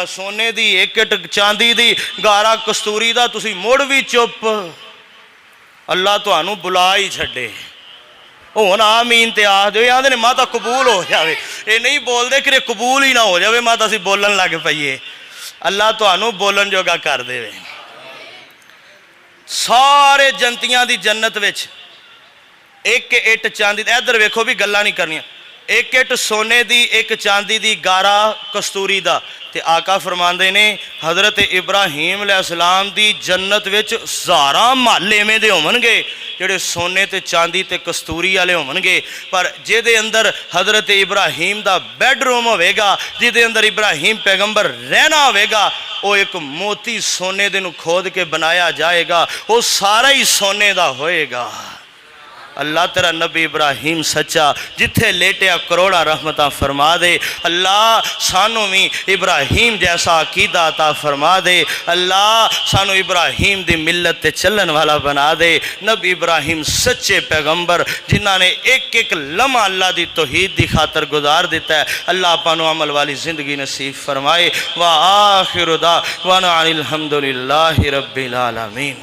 सोने दी, एक इट चांदी दी, गारा कस्तूरी दा, तुसी मुड़ भी चुप। अल्लाह तुहानूं बुला ही छड्डे। हुण आमीन ते आख दो, आंदे ने माता कबूल हो जाए। ये नहीं बोलते कि कबूल ही ना हो जाए माता असीं बोलन लग पईए। अल्लाह तुहानूं बोलन जोगा कर देवे। सारे जनतियां दी जन्नत विच एक इट चांदी, इधर वेखो भी गल्लां नहीं करनियां, एक इट सोने दी, एक चांदी दी, गारा कस्तूरी दा। ते आका फरमांदे ने हज़रत इब्राहीम अलैहिस्सलाम दी जन्नत विच हज़ारां महल इवें दे होवणगे जिहड़े सोने ते चांदी ते कस्तूरी वाले होवणगे, पर जिहदे अंदर हज़रत इब्राहीम दा बैडरूम होवेगा, जिहदे अंदर इब्राहीम पैगंबर रहना होवेगा, वो एक मोती सोने दे नूं खोद के बनाया जाएगा, वो सारा ही सोने दा होएगा। अल्लाह तेरा नबी इब्राहीम सच्चा जिथे लेटिया करोड़ा रहमतां फरमा दे। अल्लाह सानू भी इब्राहीम जैसा अकीदा अता फरमा दे। अल्लाह सानू इब्राहीम दी मिलत ते चलन वाला बना दे। नबी इब्राहीम सच्चे पैगंबर जिन्हों ने एक एक लम्हा अल्लाह दी तौहीद दी खातर गुजार दिता है। अल्लाह आपां नूं अमल वाली जिंदगी नसीब फरमाए। व आखिरु दावाना अनिल हम्दुलिल्लाहि रब्बिल आलमीन।